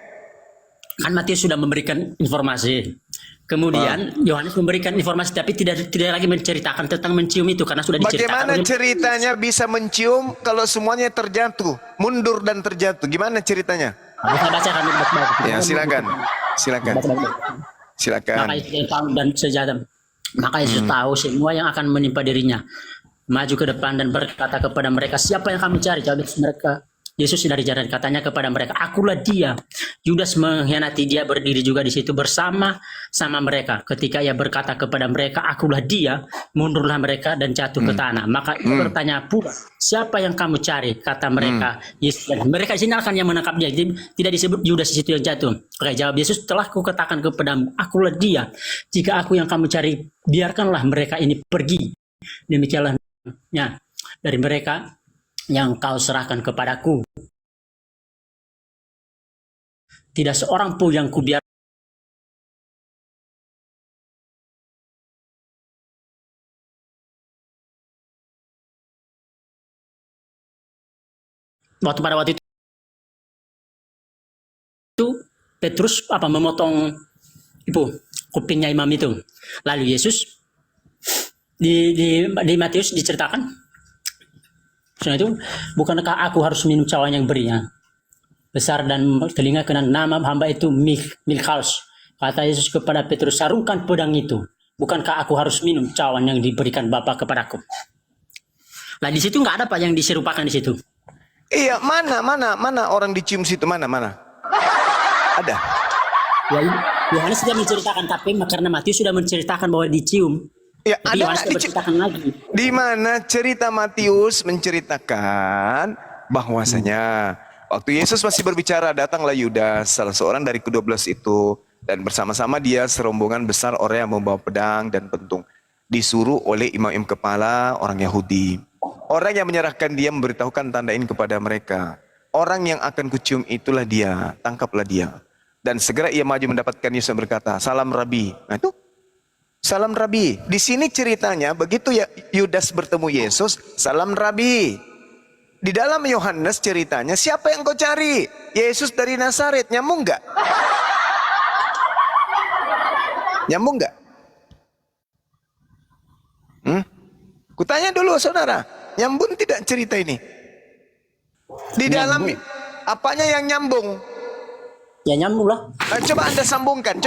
Kan Matius sudah memberikan informasi. Kemudian Yohanes memberikan informasi, tapi tidak lagi menceritakan tentang mencium itu karena sudah diceritakan. Bagaimana ceritanya bisa mencium kalau semuanya terjatuh, mundur dan terjatuh? Gimana ceritanya? Bisa baca kami baik-baik. Ya silakan, silakan, silakan. Maka Yesus tahu dan sejahtera. Maka Yesus tahu semua yang akan menimpa dirinya. Maju ke depan dan berkata kepada mereka, siapa yang kami cari? Jawab mereka. Yesus dari jalan katanya kepada mereka, akulah dia. Yudas mengkhianati dia, berdiri juga di situ bersama mereka. Ketika ia berkata kepada mereka, akulah dia, mundurlah mereka dan jatuh ke tanah. Maka ia bertanya pula, siapa yang kamu cari? Kata mereka, Yesus. Mereka di sini akan yang menangkap dia. Jadi, tidak disebut Yudas di situ yang jatuh. Oke, jawab Yesus, telah kukatakan kepadamu, akulah dia. Jika aku yang kamu cari, biarkanlah mereka ini pergi. Demikianlah dari mereka yang kau serahkan kepadaku. Tidak seorang pun yang kubiarkan pada waktu itu Petrus memotong itu kupingnya imam itu. Lalu Yesus di Matius diceritakan, setelah itu, bukankah aku harus minum cawan yang berinya besar dan telinga kena nama hamba itu Milkaus. Kata Yesus kepada Petrus, sarungkan pedang itu. Bukankah aku harus minum cawan yang diberikan Bapa kepadaku? Nah di situ nggak ada Pak yang diserupakan di situ. Iya, mana orang dicium situ, mana? Ada. Ya, Yohanes sudah menceritakan, tapi karena Matius sudah menceritakan bahwa dicium. Ya, Tapi ada Yohanes nggak menceritakan lagi. di mana cerita Matius menceritakan bahwasanya waktu Yesus masih berbicara, datanglah Yudas, salah seorang dari ke-12 itu, dan bersama-sama dia serombongan besar orang yang membawa pedang dan pentung, disuruh oleh imam-imam kepala orang Yahudi. Orang yang menyerahkan dia memberitahukan tanda ini kepada mereka. Orang yang akan kucium itulah dia, tangkaplah dia. Dan segera ia maju mendapatkan Yesus dan berkata, salam Rabi. Nah itu, salam Rabi. Di sini ceritanya, begitu ya Yudas bertemu Yesus, salam Rabi. Di dalam Yohanes ceritanya, siapa yang kau cari? Yesus dari Nazaret. Nyambung nggak? Nyambung nggak? Kutanya dulu saudara, nyambung tidak cerita ini? Di dalam apanya yang nyambung? Ya nyambung lah. Coba Anda sambungkan.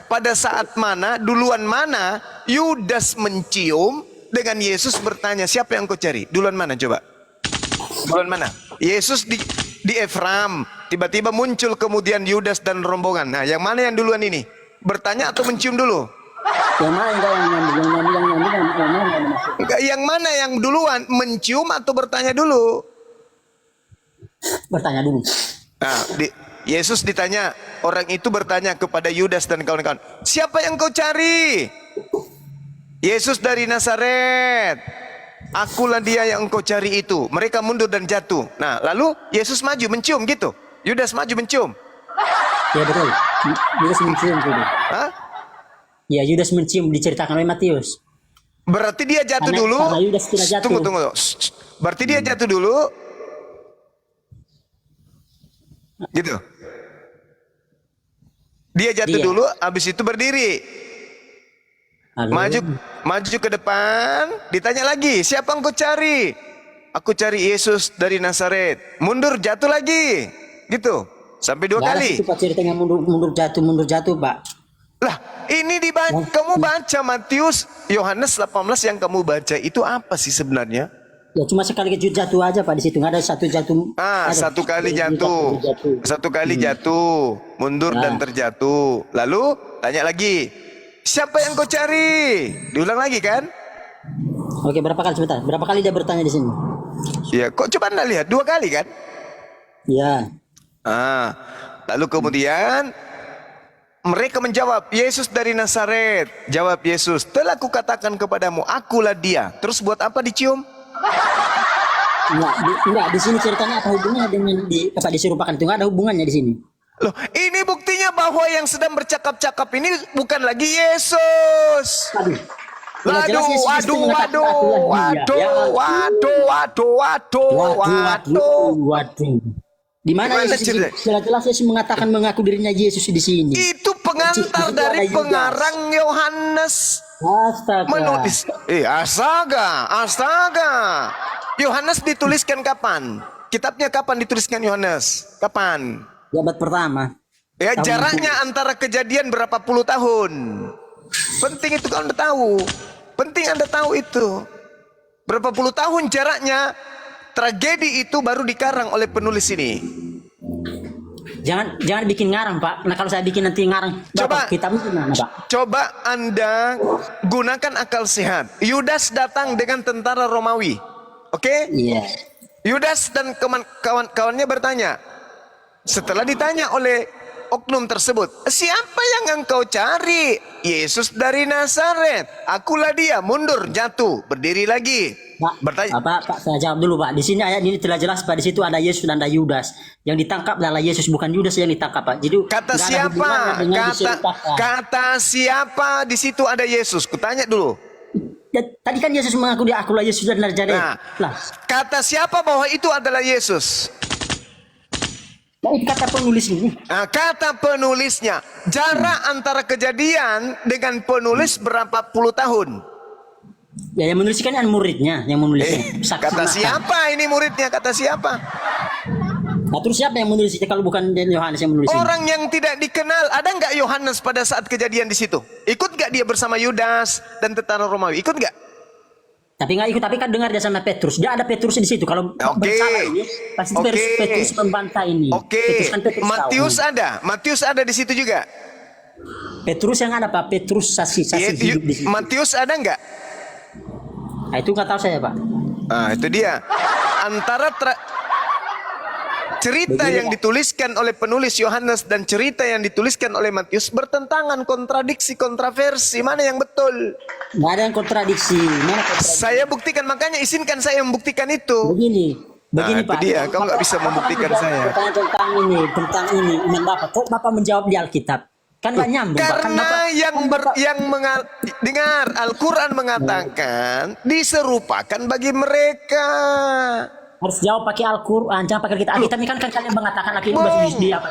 Pada saat mana, duluan mana Yudas mencium dengan Yesus bertanya, siapa yang kau cari? Duluan mana coba? Duluan mana? Yesus di Efraim, tiba-tiba muncul kemudian Yudas dan rombongan. Nah, yang mana yang duluan ini? Bertanya atau mencium dulu? Yang mana yang nyambung? Yang mana yang duluan, mencium atau bertanya dulu? Bertanya dulu. Nah, Yesus ditanya, orang itu bertanya kepada Yudas dan kawan-kawan, siapa yang kau cari? Yesus dari Nazaret. Akulah dia yang engkau cari itu. Mereka mundur dan jatuh. Nah, lalu Yesus maju mencium gitu. Yudas maju mencium. Ya betul. Yudas mencium gitu. Hah? Ya Yudas mencium, diceritakan oleh Matius. Berarti dia jatuh dulu. Karena Yudas tidak jatuh. Tunggu. Berarti dia jatuh dulu. Gitu. Dia jatuh dulu, habis itu berdiri. Maju ke depan, ditanya lagi, siapa yang kau cari? Aku cari Yesus dari Nazaret. Mundur, jatuh lagi. Gitu. Sampai 2 kali. Itu Pak ceritanya mundur jatuh, Pak. Lah, ini kamu baca Matius, Yohanes 18 yang kamu baca itu apa sih sebenarnya? Ya cuma sekali jatuh aja Pak, di situ nggak ada satu jatuh. Satu kali jatuh, mundur dan terjatuh. Lalu tanya lagi, siapa yang kau cari? Diulang lagi kan? Oke, berapa kali sebentar? Berapa kali dia bertanya di sini? Ya, kok coba Anda lihat 2 kali kan? Ya. Lalu kemudian mereka menjawab, Yesus dari Nazaret. Jawab Yesus, telah kukatakan kepadamu, akulah dia. Terus buat apa dicium? Enggak, di sini ceritanya apa hubungannya dengan diserupakan itu? Enggak ada hubungannya di sini. Loh, ini buktinya bahwa yang sedang bercakap-cakap ini bukan lagi Yesus. Waduh. Di mana Yesus jelas Yesus mengatakan mengaku dirinya Yesus di sini? Itu pengantar dari pengarang Yohanes. Menulis. Astaga. Yohanes dituliskan kapan? Kitabnya kapan dituliskan Yohanes? Kapan? Abad pertama. Ya, jaraknya antara kejadian berapa puluh tahun. Penting itu Anda tahu. Penting Anda tahu itu. Berapa puluh tahun jaraknya. Tragedi itu baru dikarang oleh penulis ini. Jangan bikin ngarang, Pak. Nah, kalau saya bikin nanti ngarang, kitabnya gimana, Pak? Coba Anda gunakan akal sehat. Yudas datang dengan tentara Romawi. Oke? Iya. Yudas dan kawan-kawannya bertanya. Setelah ditanya oleh oknum tersebut, siapa yang engkau cari? Yesus dari Nazaret. Akulah dia. Mundur, jatuh, berdiri lagi. Pak, bertanya. Pak, saya jawab dulu, Pak. Di sini ayat ini telah jelas, Pak. Di situ ada Yesus dan ada Yudas. Yang ditangkap adalah Yesus, bukan Yudas yang ditangkap, Pak. Jadi kata siapa? Kata siapa di situ ada Yesus? Kutanya dulu. tadi kan Yesus mengaku dia akulah Yesus dan Nazaret. Nah, Lah, kata siapa bahwa itu adalah Yesus? itu kata penulis ini. Nah, kata penulisnya, jarak antara kejadian dengan penulis berapa puluh tahun? Ya, yang menuliskan kan muridnya, yang menulisnya. Kata siapa ini muridnya? Kata siapa? Nah, terus siapa yang menulis itu kalau bukan Yohanes yang menulis? Orang yang tidak dikenal. Ada nggak Yohanes pada saat kejadian di situ? Ikut nggak dia bersama Yudas dan tentara Romawi? Ikut nggak? Tapi nggak ikut, tapi kan dengar dia sama Petrus. Dia ada Petrus di situ. Kalau bersalah ini, pasti Petrus membantah ini. Petrus kan Petrus Matius tahu. ada. Matius ada di situ juga. Petrus yang ada Pak. Petrus saksi hidup di situ. Matius ada nggak? Nah, itu nggak tahu saya Pak. Nah, itu dia. Antara cerita yang dituliskan oleh penulis Yohanes dan cerita yang dituliskan oleh Matius bertentangan, kontradiksi, kontraversi. Mana yang betul? Nggak ada yang kontradiksi. Mana kontradiksi? Saya buktikan, makanya izinkan saya membuktikan itu. Begini Nah, Pak. itu dia. Kau nggak bisa membuktikan saya. Bertanya tentang ini, iman Bapak. Kok Bapak menjawab di Alkitab? Kan nggak nyambung. Pak. Kan Karena dengar Al-Quran mengatakan diserupakan bagi mereka. harus jawab pakai Al-Quran, jangan pakai Alkitab. Alkitab ini kan kalian mengatakan Alkitab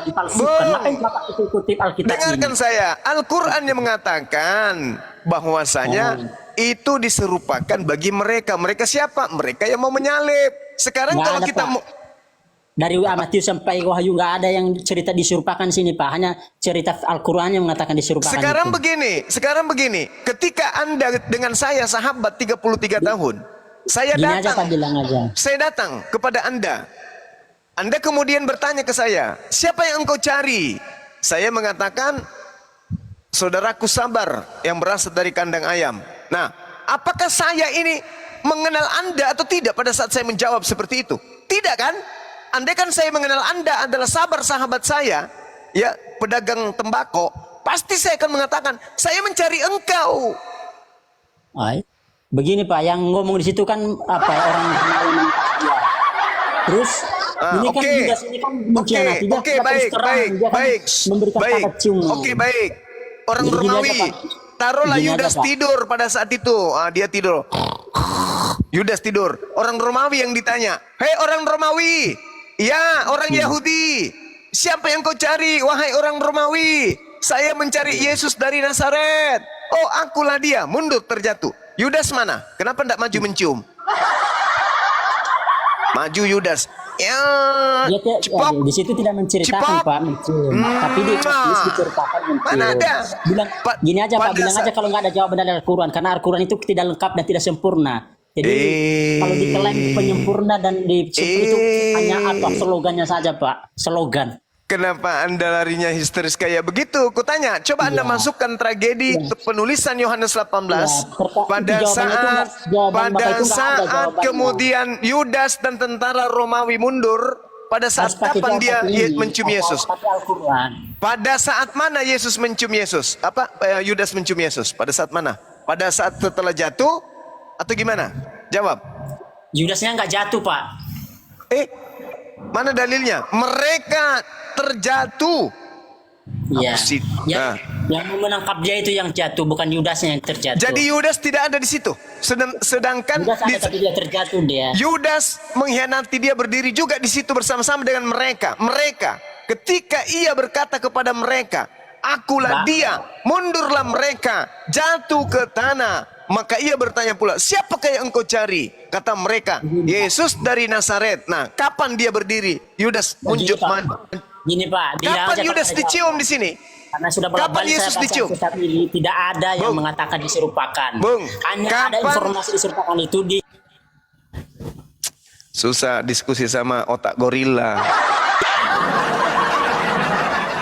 dipalsukan. Ngapain Bapak kutip Alkitab Dengarkan ini? saya, Al-Quran yang mengatakan bahwasanya itu diserupakan bagi mereka. Mereka siapa? Mereka yang mau menyalib. Sekarang Nggak kalau ada, kita Pak. Dari Matius sampai Wahyu nggak ada yang cerita diserupakan sini Pak. Hanya cerita Al-Quran yang mengatakan diserupakan. Sekarang begini, ketika Anda dengan saya sahabat 33 tahun, saya Gini aja datang, Pak, bilang aja. saya datang kepada Anda. Anda kemudian bertanya ke saya, siapa yang engkau cari? Saya mengatakan, saudaraku Sabar yang berasal dari kandang ayam. Nah, apakah saya ini mengenal Anda atau tidak pada saat saya menjawab seperti itu? Tidak kan? Andai kan saya mengenal Anda adalah Sabar sahabat saya, ya pedagang tembakau, pasti saya akan mengatakan, saya mencari engkau. Ay. Begini Pak, yang ngomong di situ kan apa orang kenal dia. Terus ini kan Yudas ini kan mengkhianati dia. Oke, baik. Memberikan kata cium. Oke, baik. Orang Jadi gini Romawi, aja, Pak. taruhlah Gini aja, Yudas Pak. tidur pada saat itu. Dia tidur. Yudas tidur. Orang Romawi yang ditanya, hei orang Romawi, ya orang Yahudi, siapa yang kau cari, wahai orang Romawi? Saya mencari Yesus dari Nazaret. Oh, akulah dia. Mundur terjatuh. Yudas mana? Kenapa tidak maju mencium? Maju Yudas. Ya, Di situ tidak menceritakan Pak mencium, tapi di Matius diceritakan mencium. Mana ada? Bilang gini aja Pak, bilang aja kalau nggak ada jawaban dari Al-Quran, karena Al-Quran itu tidak lengkap dan tidak sempurna. Jadi kalau diklaim penyempurna dan itu hanya apa slogannya saja Pak, slogan. Kenapa Anda larinya histeris kayak begitu? Kutanya, coba Anda masukkan tragedi penulisan Yohanes 18 pada saat kemudian Yudas dan tentara Romawi mundur. Pada saat kapan dia mencium Yesus? Pada saat mana Yesus mencium Yesus? Yudas mencium Yesus? Pada saat mana? Pada saat setelah jatuh atau gimana? Jawab. Yudasnya nggak jatuh Pak. Mana dalilnya? Mereka terjatuh. Iya. Yang menangkap dia itu yang jatuh, bukan Yudasnya yang terjatuh. Jadi Yudas tidak ada di situ. Sedangkan Yudas ada, tapi dia terjatuh dia. Yudas mengkhianati, dia berdiri juga di situ bersama-sama dengan mereka. Mereka ketika ia berkata kepada mereka, akulah dia, mundurlah mereka, jatuh ke tanah. Maka ia bertanya pula, siapakah yang engkau cari? Kata mereka, Yesus dari Nazaret. Nah, kapan dia berdiri? Yudas unjuk Gini Pak, kapan Yudas dicium di sini? Karena sudah kapan Yesus dicium? Tidak ada yang mengatakan diserupakan. Hanya ada informasi diserupakan itu di. Susah diskusi sama otak gorila.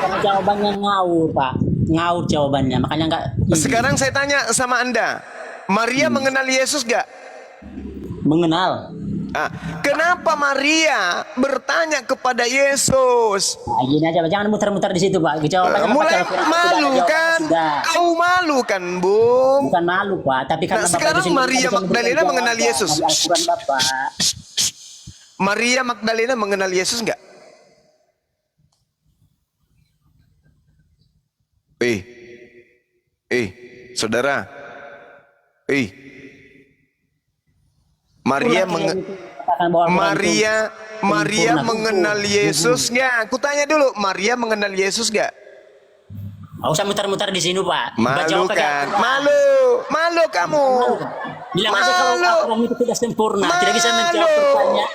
Karena jawabannya ngawur Pak, ngawur jawabannya. Makanya nggak. Sekarang saya tanya sama Anda, Maria mengenal Yesus gak? Mengenal. Kenapa Maria bertanya kepada Yesus? Gini aja, jangan muter-muter di situ Pak. Jawabannya mulai malu kan? Kau malu kan, Bung? Bukan malu Pak, tapi karena sekarang Maria Magdalena mengenal Yesus. Maria Magdalena mengenal Yesus nggak? Saudara, Maria Itulah menge- yang dikatakan bahwa Al-Quran itu Maria sempurna. mengenal Yesus nggak? Aku tanya dulu, Maria mengenal Yesus nggak? Nggak usah mutar-mutar di sini, Pak. Malu pakai kan? Al-Quran. Malu kamu. Bilang aja kalau Malu. Al-Quran itu tidak sempurna, tidak bisa menjawab pertanyaan.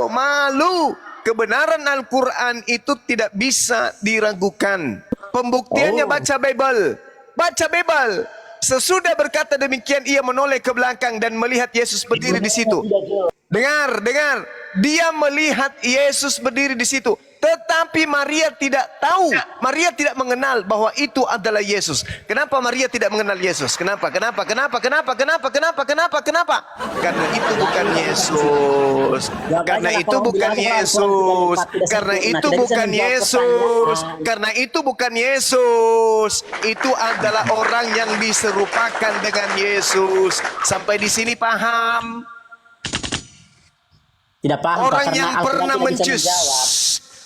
Malu. Kebenaran Al-Quran itu tidak bisa diragukan. Pembuktiannya baca Bible. Baca Bible. Sesudah berkata demikian, ia menoleh ke belakang dan melihat Yesus berdiri di situ. Dengar. Dia melihat Yesus berdiri di situ. Tetapi Maria tidak tahu. Maria tidak mengenal bahwa itu adalah Yesus. Kenapa Maria tidak mengenal Yesus? Kenapa? Karena itu bukan Yesus. Karena itu bukan Yesus. Karena itu bukan Yesus. Karena itu bukan Yesus. Itu adalah orang yang diserupakan dengan Yesus. Sampai di sini paham? Tidak paham, Pak, Orang karena yang Al-Quran pernah tidak bisa mencium menjawab.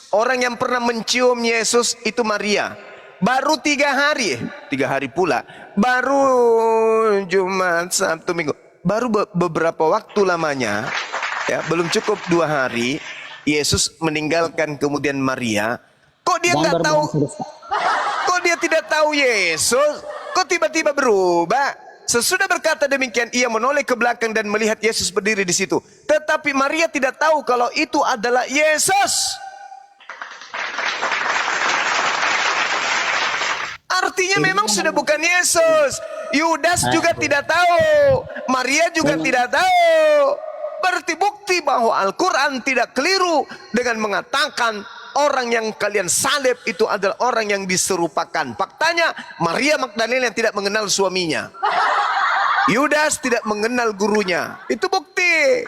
Orang yang pernah mencium Yesus itu Maria. Baru 3 hari, 3 hari pula. Baru Jumat, Sabtu, Minggu. Baru beberapa waktu lamanya, ya, belum cukup 2 hari. Yesus meninggalkan kemudian Maria. Kok dia nggak tahu? Kok dia tidak tahu Yesus? Kok tiba-tiba berubah? Sesudah berkata demikian, ia menoleh ke belakang dan melihat Yesus berdiri di situ. Tetapi Maria tidak tahu kalau itu adalah Yesus. Artinya memang sudah bukan Yesus. Yudas juga tidak tahu. Maria juga tidak tahu. Berarti bukti bahwa Al-Quran tidak keliru dengan mengatakan orang yang kalian salib itu adalah orang yang diserupakan. Faktanya Maria Magdalena yang tidak mengenal suaminya. Yudas tidak mengenal gurunya. Itu bukti.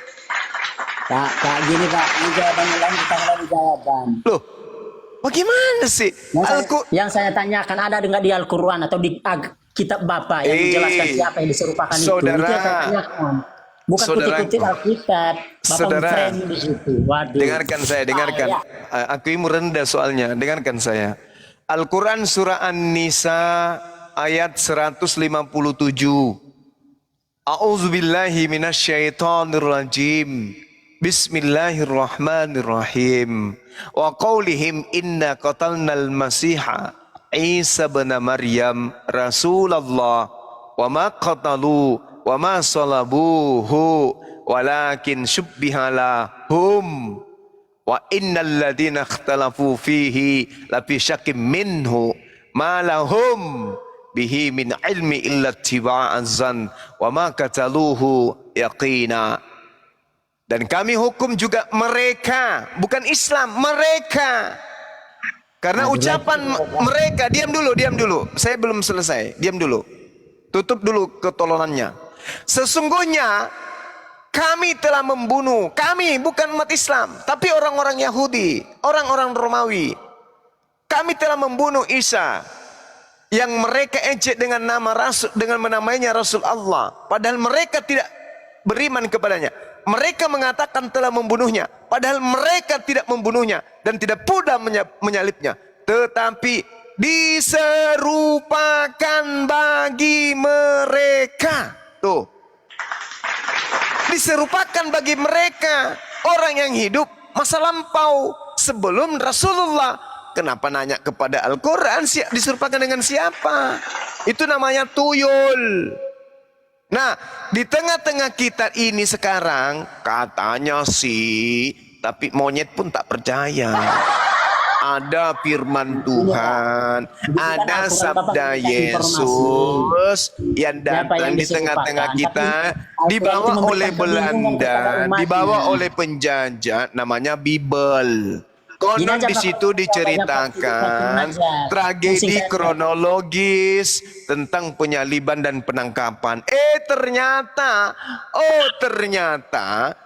Pak, gini Pak, ini jawabannya lain, kita lagi jawaban. Loh, bagaimana sih? Yang saya tanyakan ada enggak di Al-Quran atau di kitab Bapak yang menjelaskan siapa yang diserupakan saudara, itu yang saya tanyakan. Bukan kutip-kutip Alkitab. Bapak frame di situ. Waduh. Dengarkan saya, dengarkan. Aku ini rendah soalnya. Dengarkan saya. Al-Quran surah An-Nisa ayat 157. A'udzubillahi minasyaitonirrajim. Bismillahirrahmanirrahim. Wa qawlihim inna qatalnal masiha Isa bin Maryam Rasulullah wa ma qatalu wa ma salabuhu walakin syubbiha lahum wa innal ladina ikhtalafu fihi lafi syakkim minhu ma lahum bihi min ilmi illa ittiba'azan wa ma qataluhu yaqina. Dan kami hukum juga mereka, bukan Islam, mereka. Karena ucapan mereka, diam dulu. Saya belum selesai, diam dulu. Tutup dulu ketolonannya. Sesungguhnya kami telah membunuh, kami bukan umat Islam, tapi orang-orang Yahudi, orang-orang Romawi. Kami telah membunuh Isa yang mereka ejek dengan nama Rasul, dengan menamainya Rasul Allah. Padahal mereka tidak beriman kepadanya. Mereka mengatakan telah membunuhnya, padahal mereka tidak membunuhnya dan tidak pula menyalibnya, tetapi diserupakan bagi mereka. Tuh, diserupakan bagi mereka orang yang hidup masa lampau sebelum Rasulullah. Kenapa nanya kepada Al-Quran diserupakan dengan siapa? Itu namanya tuyul. Nah, di tengah-tengah kita ini sekarang katanya sih, tapi monyet pun tak percaya. Ada firman Tuhan, ada sabda Yesus yang datang di tengah-tengah kita, dibawa oleh Belanda, dibawa oleh penjajah, namanya Bible. Konon di situ diceritakan tragedi kronologis tentang penyaliban dan penangkapan. Ternyata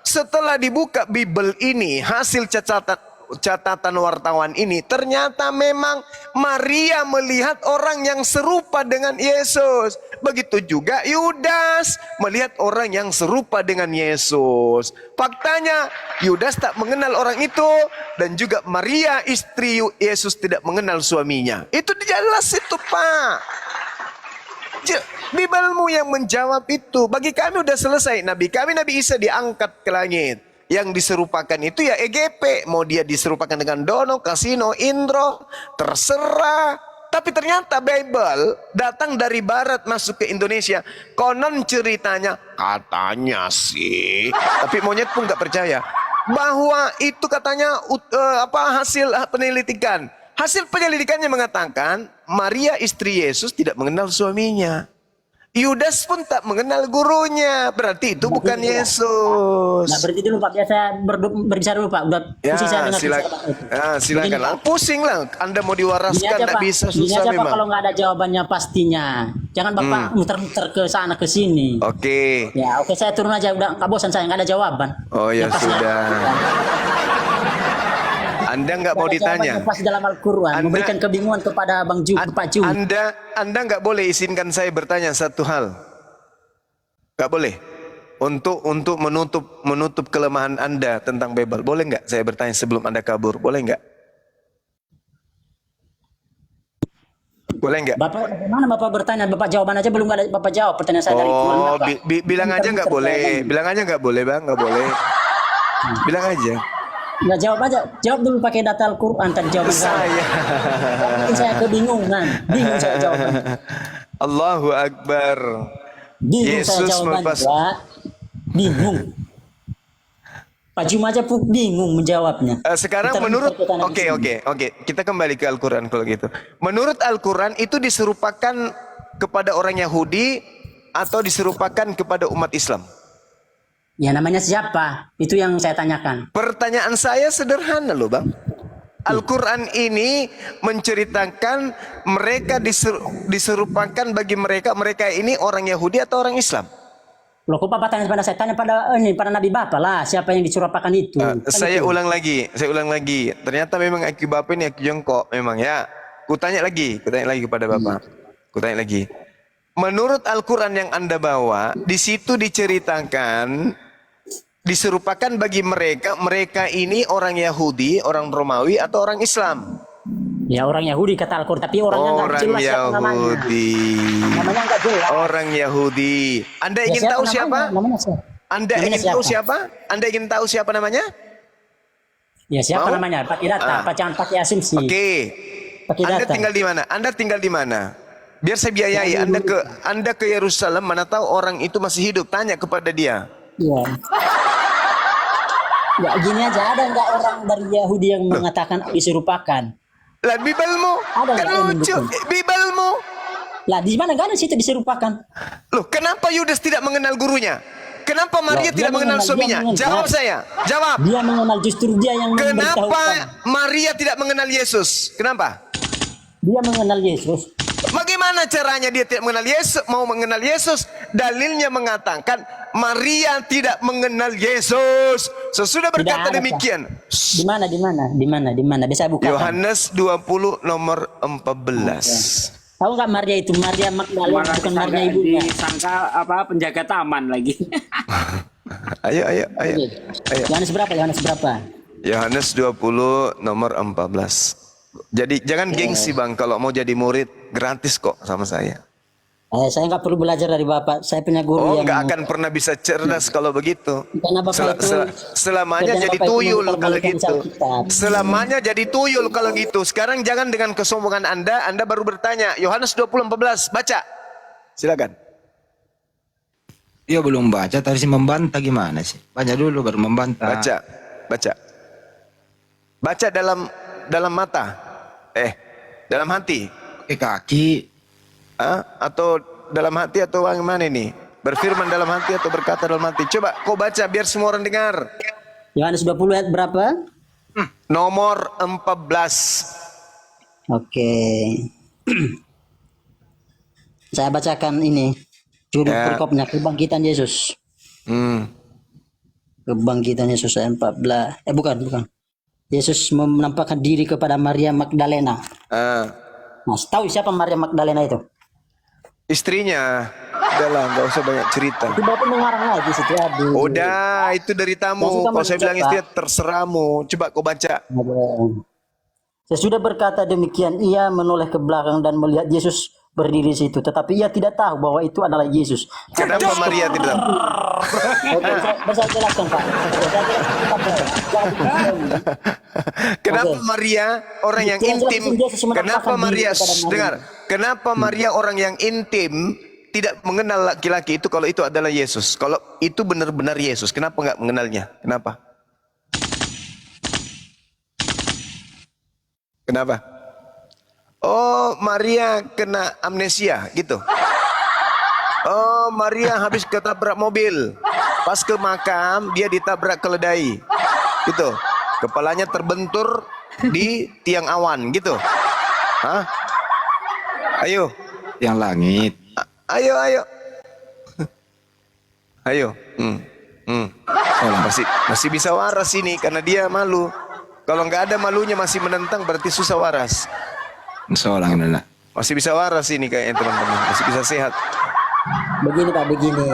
setelah dibuka Bible ini, hasil catatan wartawan ini, ternyata memang Maria melihat orang yang serupa dengan Yesus. Begitu juga Yudas melihat orang yang serupa dengan Yesus. Faktanya Yudas tak mengenal orang itu, dan juga Maria istri Yesus tidak mengenal suaminya. Itu jelas itu, Pak. Bibelmu yang menjawab itu. Bagi kami udah selesai. Nabi Isa diangkat ke langit. Yang diserupakan itu ya EGP. Mau dia diserupakan dengan Dono, Kasino, Indro, terserah. Tapi ternyata Bible datang dari barat masuk ke Indonesia. Konon ceritanya, katanya sih. Tapi monyet pun gak percaya. Bahwa itu katanya hasil penyelidikan. Hasil penyelidikannya mengatakan Maria istri Yesus tidak mengenal suaminya. Yudas pun tak mengenal gurunya. Berarti itu bukan Yesus. Nah, berarti dulu Pak, biar saya berbicara dulu Pak. Udah pusing saya dengar silakan lah. Pusing lah. Anda mau diwaraskan tak bisa, Gini susah aja Pak, memang. kalau nggak ada jawabannya pastinya. Jangan Bapak muter-muter ke sana ke sini. Oke. Ya, oke, saya turun aja, udah nggak bosan saya, nggak ada jawaban. Oh ya Yang pasti sudah. Anda nggak mau ada jawaban ditanya. yang pas dalam Al-Quran, memberikan kebingungan kepada Pak Ju. Anda nggak boleh izinkan saya bertanya satu hal. Nggak boleh. Untuk menutup kelemahan Anda tentang Bible. Boleh nggak saya bertanya sebelum Anda kabur? Boleh nggak? Boleh nggak? Bapak, bagaimana Bapak bertanya? Bapak jawaban aja belum ada Bapak jawab pertanyaan saya dari Quran. Oh, Bapak. bilang aja nggak boleh. Bilang aja nggak boleh, Bang. Nggak boleh. Bilang aja. Nggak jawab aja. Jawab dulu pakai data Al-Quran tadi jawaban saya. Mungkin saya kebingungan. Bingung saya jawaban. Allahu Akbar. Bingung saya Yesus jawabannya, melepas. Pak. Bingung. Pak Jum aja pun bingung menjawabnya. Sekarang menurut Oke. Kita kembali ke Al-Quran kalau gitu. Menurut Al-Quran itu diserupakan kepada orang Yahudi atau diserupakan kepada umat Islam? Ya namanya siapa? Itu yang saya tanyakan. Pertanyaan saya sederhana loh Bang. Al-Quran ini menceritakan mereka diserupakan bagi mereka ini orang Yahudi atau orang Islam? Loh kok Bapak tanya pada saya? Tanya pada Nabi Bapak lah. Siapa yang diserupakan itu? Saya ulang lagi. Ternyata memang IQ Bapak ini IQ jongkok memang ya. Kutanya lagi kepada Bapak. Kutanya lagi. Menurut Al-Quran yang Anda bawa, di situ diceritakan diserupakan bagi mereka ini orang Yahudi, orang Romawi atau orang Islam? Ya orang Yahudi kata Al-Quran, tapi orangnya nggak jelas siapa namanya. Namanya nggak jelas. Orang Yahudi. Anda ingin tahu siapa? Anda ingin tahu siapa? Anda ingin tahu siapa namanya? Ya siapa namanya? Pakai data, jangan pakai asumsi. Oke. Anda tinggal di mana? Anda tinggal di mana? Biar saya biayai. Anda ke Yerusalem, mana tahu orang itu masih hidup. Tanya kepada dia. Ya. Ya gini aja, ada nggak orang dari Yahudi yang mengatakan diserupakan? Lah Bibelmu kan lucu. Bibelmu. Lah di mana nggak ada situ diserupakan? Loh, kenapa Yudas tidak mengenal gurunya? Kenapa Maria tidak mengenal suaminya? Jawab saya. Jawab. Dia mengenal, justru dia yang memberitahukan. Kenapa Maria tidak mengenal Yesus? Kenapa? Dia mengenal Yesus. Bagaimana caranya dia tidak mengenal Yesus? Mau mengenal Yesus? Dalilnya mengatakan Maria tidak mengenal Yesus. Sesudah berkata demikian. Di mana? Bisa buka. Yohanes 20 nomor 14. Tahu nggak Maria itu? Maria Magdalena, bukan Maria ibunya. Disangka penjaga taman lagi. Ayo. Yohanes berapa? Yohanes 20 nomor 14. Jadi jangan gengsi Bang, kalau mau jadi murid gratis kok sama saya. Saya nggak perlu belajar dari Bapak. Saya punya guru yang nggak akan pernah bisa cerdas kalau begitu. Karena Bapak selamanya jadi tuyul kalau gitu. Selamanya jadi tuyul kalau gitu. Sekarang jangan dengan kesombongan Anda baru bertanya. Yohanes 20:14, baca. Silakan. Dia belum baca, tadi sih membantah gimana sih? Baca dulu baru membantah. Baca dalam mata. Dalam hati. Kaki. Atau dalam hati atau yang mana ini? Berfirman dalam hati atau berkata dalam hati? Coba kau baca biar semua orang dengar. Yohanes 20 ayat berapa? Nomor 14. Oke. Saya bacakan ini. Juru perkopnya kebangkitan Yesus. Kebangkitan Yesus ayat 14. Bukan. Yesus menampakkan diri kepada Maria Magdalena. Nah, tahu siapa Maria Magdalena itu? Istrinya. Udahlah, nggak usah banyak cerita. Itu Bapak mengarang lagi situ. Udah, itu dari tamu. Kalau saya bilang istri terserahmu. Coba kau baca. Sesudah berkata demikian, ia menoleh ke belakang dan melihat Yesus berdiri di situ, tetapi ia tidak tahu bahwa itu adalah Yesus. Kenapa Maria tidak tahu? Oke, saya jelaskan Pak. Kenapa Oke. Maria orang yang Itu yang intim? jelas, Yesus menampakkan Kenapa diri Maria? kepada Maria. Dengar. Kenapa Maria orang yang intim tidak mengenal laki-laki itu kalau itu adalah Yesus? Kalau itu benar-benar Yesus, kenapa nggak mengenalnya? Kenapa? Kenapa? Oh, Maria kena amnesia gitu. Oh, Maria habis ketabrak mobil. Pas ke makam, dia ditabrak keledai. Gitu. Kepalanya terbentur di tiang awan gitu. Hah? Ayo. Yang langit. Ayo, ayo. Ayo. Masih bisa waras ini karena dia malu. Kalau nggak ada malunya masih menentang berarti susah waras. Seorang adalah. Masih bisa waras ini kayaknya teman-teman. Masih bisa sehat. Begini Pak, begini.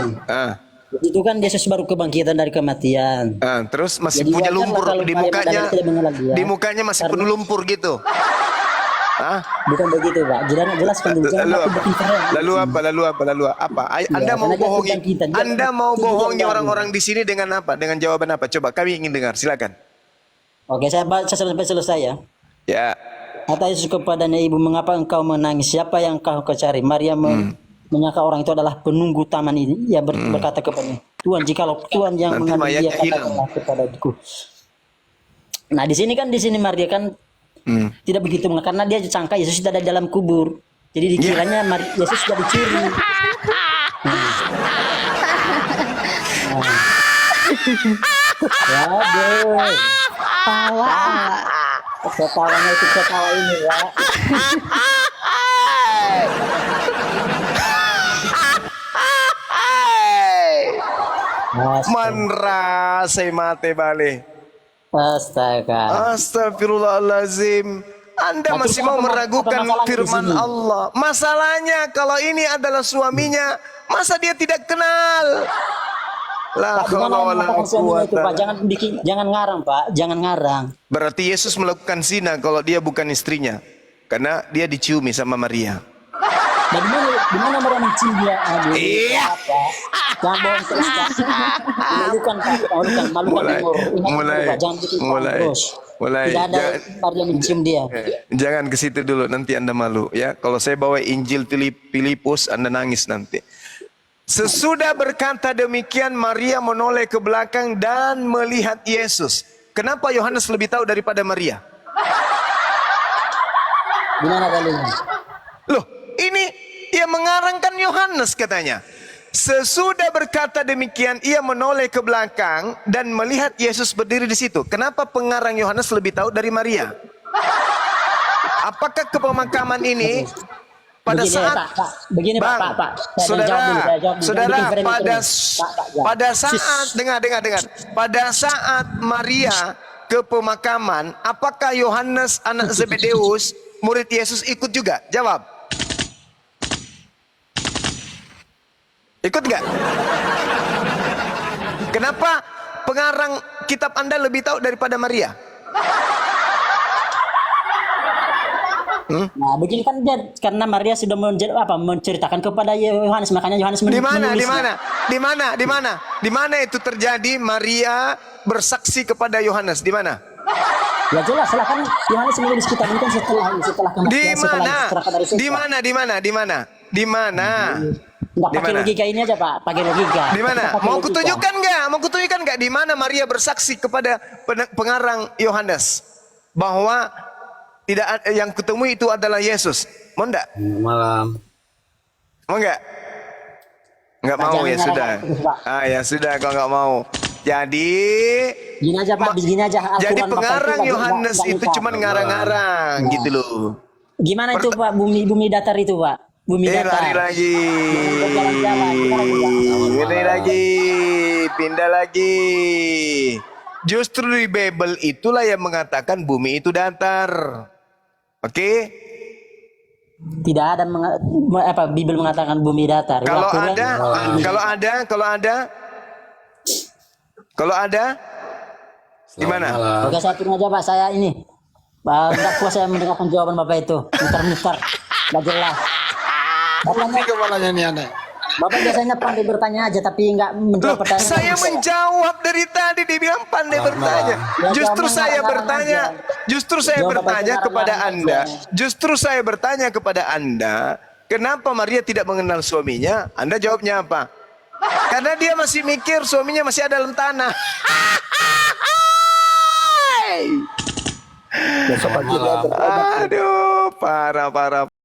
Itu kan Yesus baru kebangkitan dari kematian. Terus masih Jadi punya wajarlah lumpur kalau di Maria mukanya. Magdalena tidak mengenal dia. Di mukanya masih penuh lumpur gitu. Bukan begitu Pak. Jelaskan dulu. Jangan aku bikin keren. Lalu apa? Anda mau karena dia bohongi? kebangkitan. Dia Anda mau kebangkitan bohongi dari- orang-orang di sini dengan apa? Dengan jawaban apa? Coba kami ingin dengar. Silakan. Oke, saya baca sampai selesai ya. Ya. Kata Yesus kepadanya, ibu, mengapa engkau menangis? Siapa yang kau cari? Maria menyangka orang itu adalah penunggu taman ini. Ia berkata kepadanya, Tuhan, jikalau Tuhan yang Nanti mengambil dia, mayatnya hilang. katakanlah kepadaku. Nah, di sini Maria kan tidak begitu, karena dia sangka Yesus tidak ada di dalam kubur. Jadi dikiranya Yesus sudah dicuri. Waduh. Ketawanya itu ketawa ini ya. Manra saya mate balik. Astaga. Astagfirullahalazim. Anda Nah, masih terus mau apa meragukan masalahnya di firman sini? Allah. Masalahnya kalau ini adalah suaminya, masa dia tidak kenal? La Pak, gimana haula wala mengatakan suaminya itu, Pak? quwata. Jangan ngarang, Pak. Jangan ngarang. Berarti Yesus melakukan zina kalau dia bukan istrinya. Karena dia diciumi sama Maria. Dan di mana Maria mencium dia? Aduh, Iya. Pak. Jangan bohong terus, Pak. Malukan, Pak. Malukan timur. Ingat, Pak. Jangan bikin bohong terus. Tidak ada Maria mencium dia. Jangan ke situ dulu, nanti Anda malu ya. Kalau saya bawa Injil Filipus, Anda nangis nanti. Sesudah berkata demikian, Maria menoleh ke belakang dan melihat Yesus. Kenapa Yohanes lebih tahu daripada Maria? Gimana kalian? Loh, ini ia mengarangkan Yohanes katanya. Sesudah berkata demikian, ia menoleh ke belakang dan melihat Yesus berdiri di situ. Kenapa pengarang Yohanes lebih tahu dari Maria? Apakah ke pemakaman ini pada Begini, saat Pak. Begini, Pak. Bang, Pak. Saya saudara, jawab dulu. saudara, Bikin frame pada terus. Pak, ya. pada saat dengar, pada saat Maria ke pemakaman, apakah Yohanes anak Zebedeus murid Yesus ikut juga? Jawab. Ikut nggak? Kenapa pengarang kitab Anda lebih tahu daripada Maria? Nah, begini kan dia, karena Maria sudah menceritakan kepada Yohanes, makanya Yohanes Di mana? menulisnya. Di mana itu terjadi? Maria bersaksi kepada Yohanes. Di mana? Ya jelas lah, kan Yohanes menulis kitab ini kan setelah kematian, Di setelah mana? diserahkan dari surga. Di mana? Nggak Di pakai mana? logika ini aja, Pak. Pakai logika. Di mana? Kita pakai Mau logika. kutunjukkan nggak di mana Maria bersaksi kepada pengarang Yohanes bahwa tidak ada, yang kutemui itu adalah Yesus. Mau enggak? Malam. Mau enggak? Enggak Pak, mau jangan ya ngarang sudah. terus, Pak. Ya sudah kalau enggak mau. Jadi Gini aja, Pak. Gini aja. jadi Al-Quran Bapak pengarang itu Yohanes nggak itu nikah. cuma ngarang-ngarang Nah. gitu loh. Gimana itu, Pak? Bumi datar itu, Pak. Bumi datar. Lari lagi. Berjalan-jalan. Ini lagi. Pindah lagi. Justru di Bible itulah yang mengatakan bumi itu datar. Oke? Tidak ada Bible mengatakan bumi datar. Kalau Al-Quran- ada, gimana? Oke, saya turun aja, Pak. Saya ini. Tidak puas saya mendengarkan jawaban Bapak itu. Muter-muter. Nggak jelas. Ini kepalanya nih aneh. Bapak biasanya pandai bertanya aja tapi nggak menjawab Loh, pertanyaan. saya menjawab dari tadi, dia bilang pandai bertanya. Justru saya bertanya, justru saya bertanya kepada Anda, justru saya bertanya kepada Anda, kenapa Maria tidak mengenal suaminya? Anda jawabnya apa? Karena dia masih mikir suaminya masih ada dalam tanah. Aduh, parah.